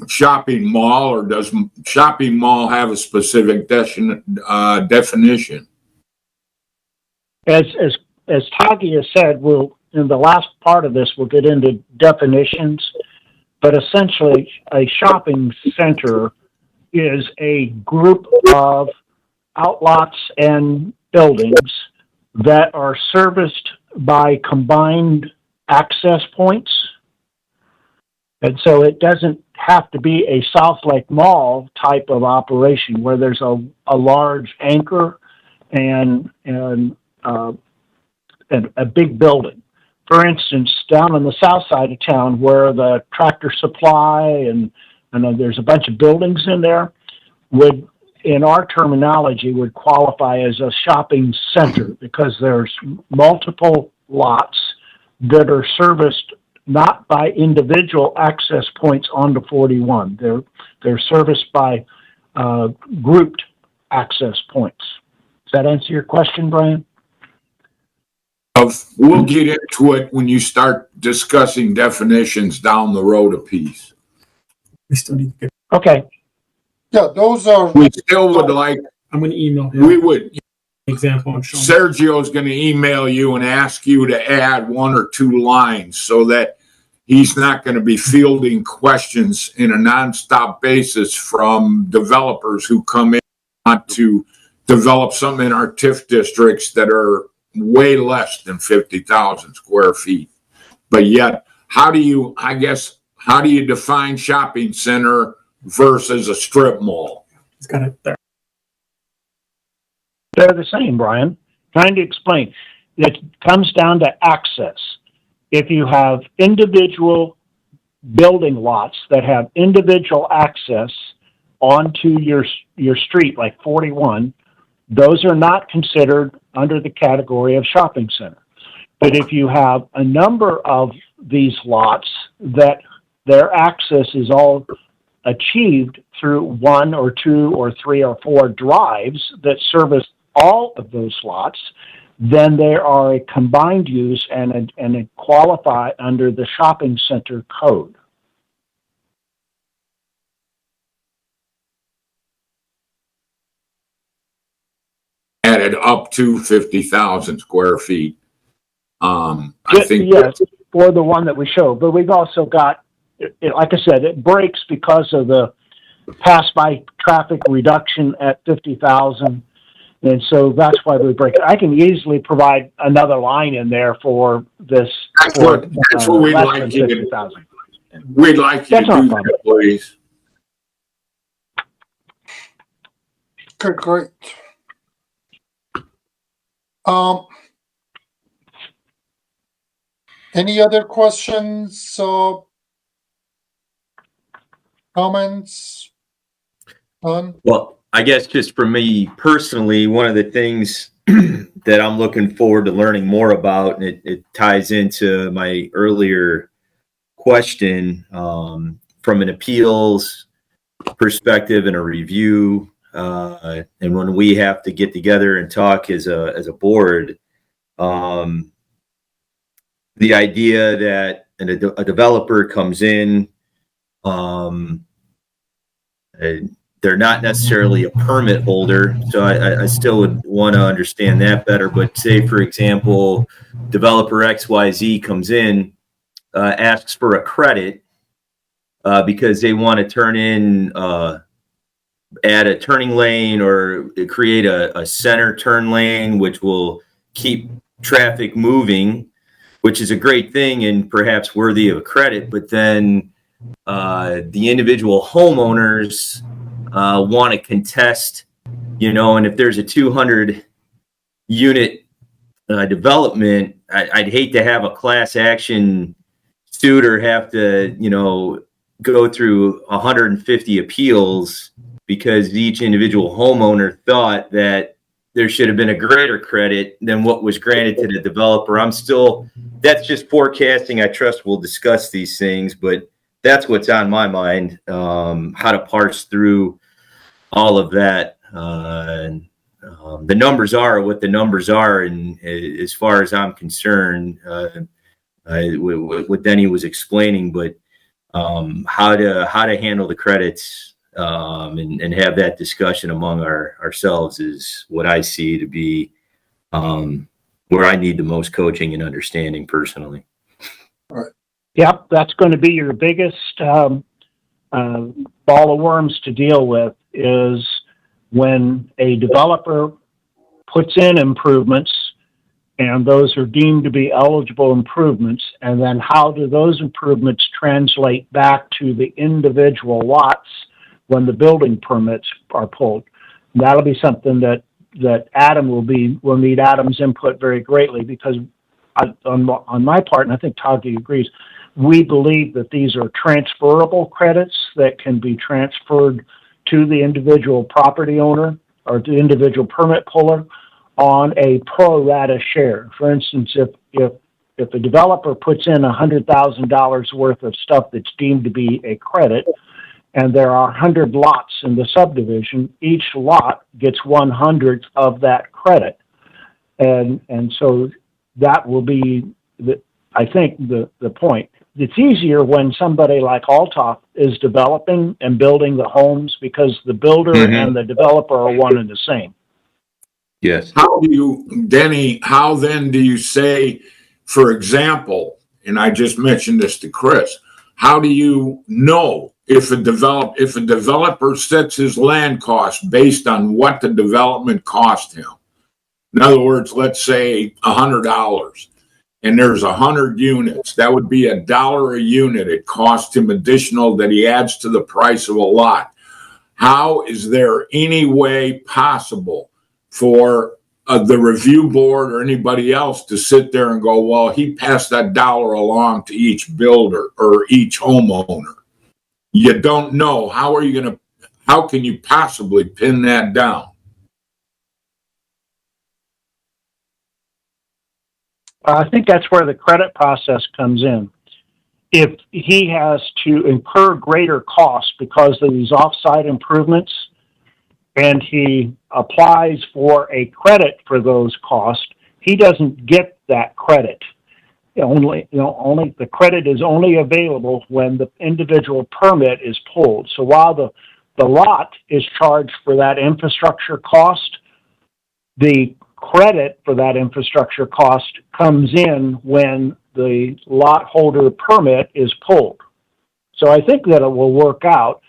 shopping mall, or does shopping mall have a specific definition? As Tagi has said, we'll, in the last part of this, we'll get into definitions, but essentially a shopping center is a group of outlots and buildings that are serviced by combined access points. And so it doesn't have to be a South Lake Mall type of operation where there's a large anchor and a big building. For instance, down on the south side of town where the Tractor Supply and there's a bunch of buildings in there, would, in our terminology, would qualify as a shopping center because there's multiple lots that are serviced not by individual access points onto 41. They're serviced by grouped access points. Does that answer your question, Brian? We'll get into it when you start discussing definitions down the road a piece. We still need to get. Okay. Yeah, those are. We still would like. I'm going to email him. We would. Example. And show him. Sergio's going to email you and ask you to add 1 or 2 lines so that he's not going to be fielding questions in a nonstop basis from developers who come in and want to develop something in our TIF districts that are way less than 50,000 square feet. But yet, how do you define shopping center versus a strip mall? He's got it there. They're the same, Brian. Trying to explain. It comes down to access. If you have individual building lots that have individual access onto your street, like 41, those are not considered under the category of shopping center. But if you have a number of these lots that their access is all achieved through 1 or 2 or 3 or 4 drives that service all of those lots, then they are a combined use and qualify under the shopping center code. Added up to 50,000 square feet. I think yes, for the one that we showed, but we've also got, like I said, it breaks because of the pass-by traffic reduction at 50,000. And so that's why we break it. I can easily provide another line in there for this. That's what we'd like you to do. We'd like you to do that, please. Okay, great. Any other questions, comments? None? Well, I guess just for me personally, one of the things that I'm looking forward to learning more about, and it ties into my earlier question, from an appeals perspective and a review, and when we have to get together and talk as a board, the idea that a developer comes in, they're not necessarily a permit holder, so I still would want to understand that better. But say, for example, developer XYZ comes in, asks for a credit because they want to turn in, add a turning lane or create a center turn lane, which will keep traffic moving, which is a great thing and perhaps worthy of a credit. But then the individual homeowners want to contest, and if there's a 200 unit development, I'd hate to have a class action suit or have to, go through 150 appeals because each individual homeowner thought that there should have been a greater credit than what was granted to the developer. That's just forecasting. I trust we'll discuss these things, but that's what's on my mind, how to parse through all of that. the numbers are what the numbers are, and as far as I'm concerned, what Denny was explaining, but how to handle the credits and have that discussion among ourselves is what I see to be where I need the most coaching and understanding personally. Yep, that's going to be your biggest ball of worms to deal with, is when a developer puts in improvements and those are deemed to be eligible improvements, and then how do those improvements translate back to the individual lots when the building permits are pulled. That'll be something that Adam will need Adam's input very greatly, because on my part, and I think Tagi agrees, we believe that these are transferable credits that can be transferred to the individual property owner or the individual permit puller on a pro rata share. For instance, if a developer puts in $100,000 worth of stuff that's deemed to be a credit, and there are 100 lots in the subdivision, each lot gets 1/100th of that credit. And so that will be, I think, the point. It's easier when somebody like Althoff is developing and building the homes, because the builder and the developer are one and the same. Yes. How then do you say, for example, and I just mentioned this to Chris, how do you know if a developer sets his land cost based on what the development cost him? In other words, let's say $100, and there's 100 units. That would be $1 a unit. It costs him additional that he adds to the price of a lot. How is there any way possible for the review board or anybody else to sit there and go, well, he passed that dollar along to each builder or each homeowner? You don't know. How can you possibly pin that down? I think that's where the credit process comes in. If he has to incur greater costs because of these offsite improvements, and he applies for a credit for those costs, he doesn't get that credit. Only the credit is only available when the individual permit is pulled. So while the lot is charged for that infrastructure cost, the credit for that infrastructure cost comes in when the lot holder permit is pulled. So I think that it will work out.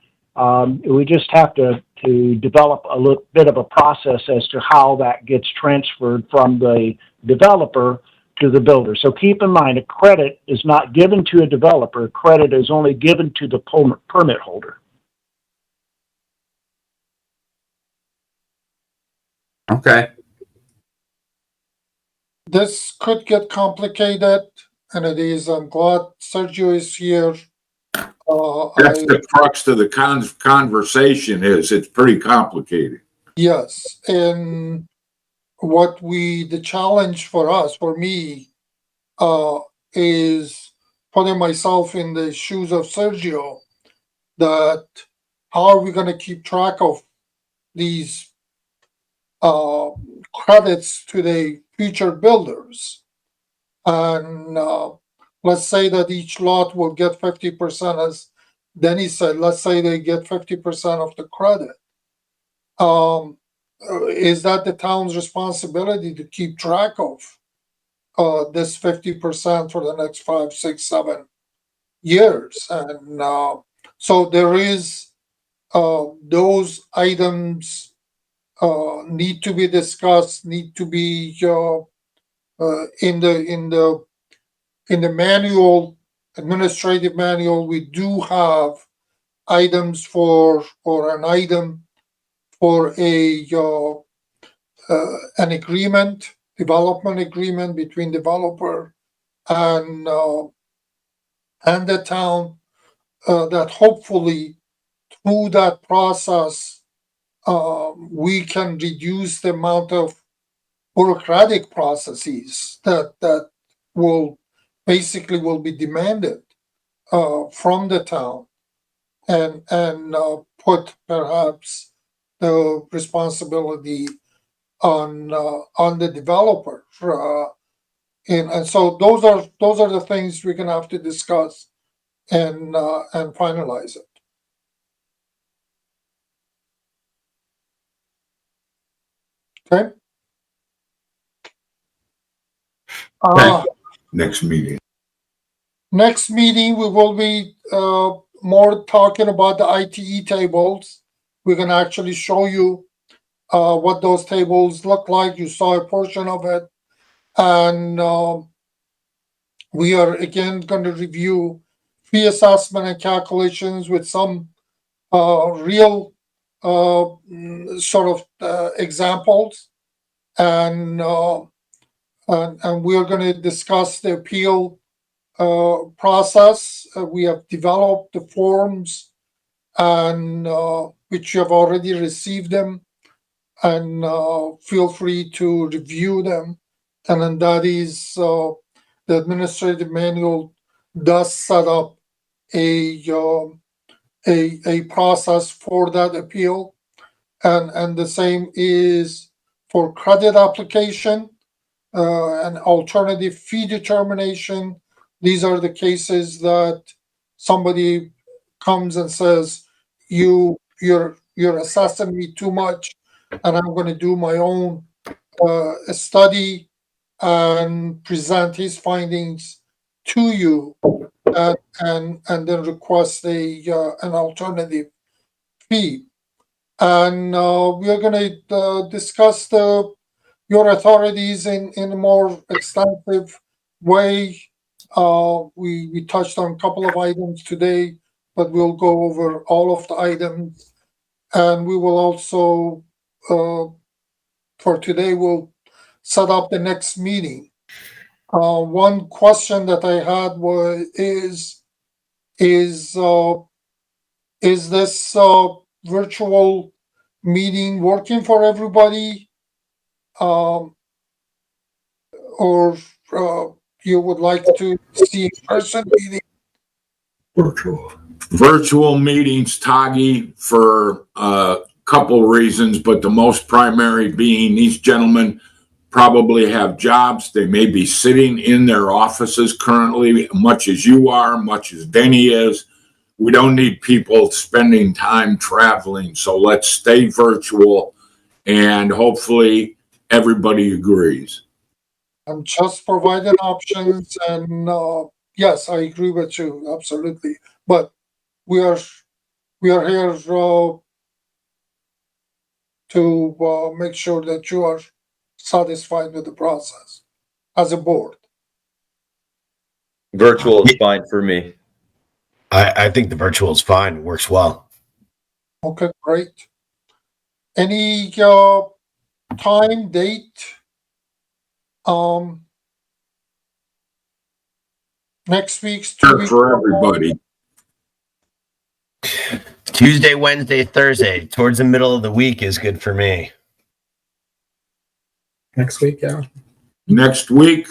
We just have to develop a little bit of a process as to how that gets transferred from the developer to the builder. So keep in mind, a credit is not given to a developer. Credit is only given to the permit holder. Okay. This could get complicated, and it is. I'm glad Sergio is here. That's the crux of the conversation. It's pretty complicated. Yes, and the challenge for me, is putting myself in the shoes of Sergio, that how are we going to keep track of these credits to the future builders? And let's say that each lot will get 50%, as Denny said. Let's say they get 50% of the credit. Is that the town's responsibility to keep track of this 50% for the next 5, 6, 7 years? And so there is those items need to be discussed, need to be in the manual, administrative manual. We do have items or an item for an agreement, development agreement between developer and the town, that hopefully through that process we can reduce the amount of bureaucratic processes that will be demanded from the town, and put perhaps the responsibility on the developer. And so those are the things we're gonna have to discuss and finalize it. Okay. Next meeting. Next meeting, we will be more talking about the ITE tables. We're gonna actually show you what those tables look like. You saw a portion of it. And we are again going to review fee assessment and calculations with some real sort of examples. And we are going to discuss the appeal process. We have developed the forms, and which you have already received them, and feel free to review them. And then that is the administrative manual does set up a process for that appeal, and the same is for credit application and alternative fee determination. These are the cases that somebody comes and says, you're assessing me too much, and I'm going to do my own study and present his findings to you, and then request an alternative fee. And we are going to discuss your authorities in a more extensive way. We touched on a couple of items today, but we'll go over all of the items. And we will also, for today, we'll set up the next meeting. One question that I had is this virtual meeting working for everybody? Or you would like to see in-person meeting? Virtual meetings, Tagi, for a couple reasons, but the most primary being these gentlemen probably have jobs. They may be sitting in their offices currently, much as you are, much as Denny is. We don't need people spending time traveling, so let's stay virtual, and hopefully everybody agrees. I'm just providing options, and yes, I agree with you, absolutely. But we are here to make sure that you are satisfied with the process as a board. Virtual is fine for me. I think the virtual is fine. It works well. Okay, great. Any time, date? Next week's 2 weeks For everybody. Tuesday, Wednesday, Thursday, towards the middle of the week is good for me. Next week, yeah. Next week,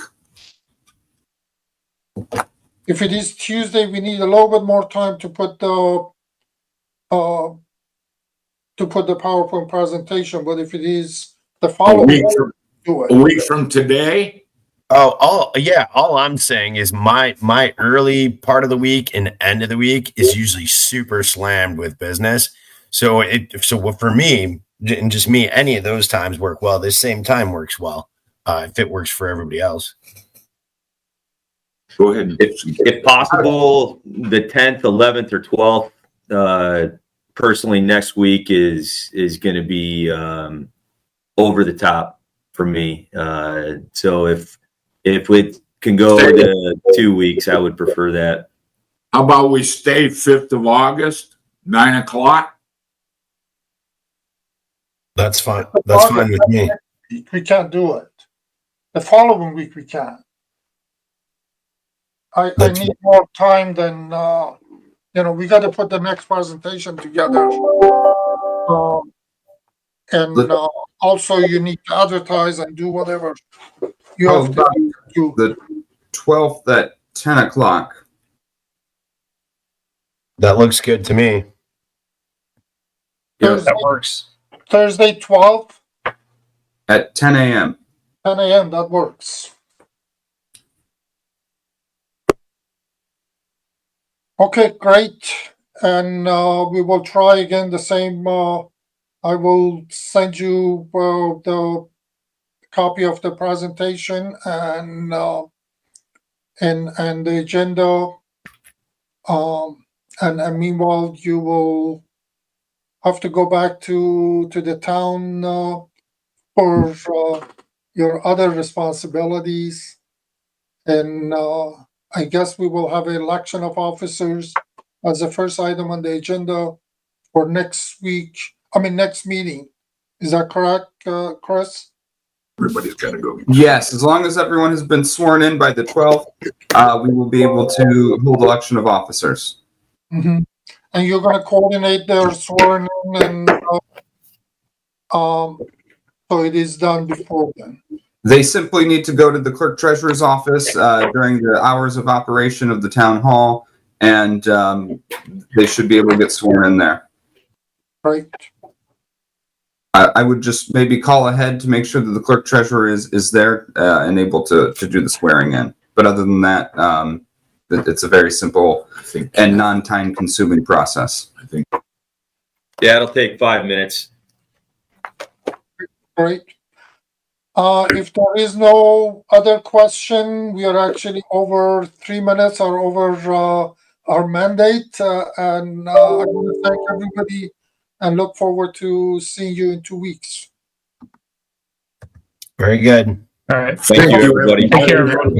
If it is Tuesday, we need a little bit more time to put the PowerPoint presentation. But if it is the following week, do a it. week from today. Oh, yeah. All I'm saying is my early part of the week and end of the week is usually super slammed with business. So for me and just me, any of those times work well. This same time works well. If it works for everybody else. Go ahead. If possible, the 10th, 11th, or 12th, personally, next week is going to be over the top for me. So if we can go to 2 weeks, I would prefer that. How about we stay 5th of August, 9 o'clock? That's fine. That's fine with me. We can't do it. The following week we can. I need more time than we got to put the next presentation together. And also you need to advertise and do whatever you have to do. The 12th at 10 o'clock. That looks good to me. Yeah, that works. Thursday 12th. at 10 a.m. 10 a.m., that works. Okay, great. And we will try again the same. I will send you the copy of the presentation and the agenda. And meanwhile, you will have to go back to the town for your other responsibilities. And I guess we will have an election of officers as the first item on the agenda for next meeting. Is that correct, Chris? Everybody's got to go. Yes, as long as everyone has been sworn in by the 12th, we will be able to hold election of officers. Mm-hmm. And you're going to coordinate their swearing in, and so it is done before then. They simply need to go to the clerk treasurer's office during the hours of operation of the town hall, and they should be able to get sworn in there. Right. I would just maybe call ahead to make sure that the clerk treasurer is there and able to do the swearing in. But other than that, it's a very simple and non-time consuming process. I think. Yeah, it'll take 5 minutes. Great. If there is no other question, we are actually over 3 minutes or over our mandate. And I want to thank everybody and look forward to seeing you in 2 weeks. Very good. All right. Thank you, everybody. Take care, everyone.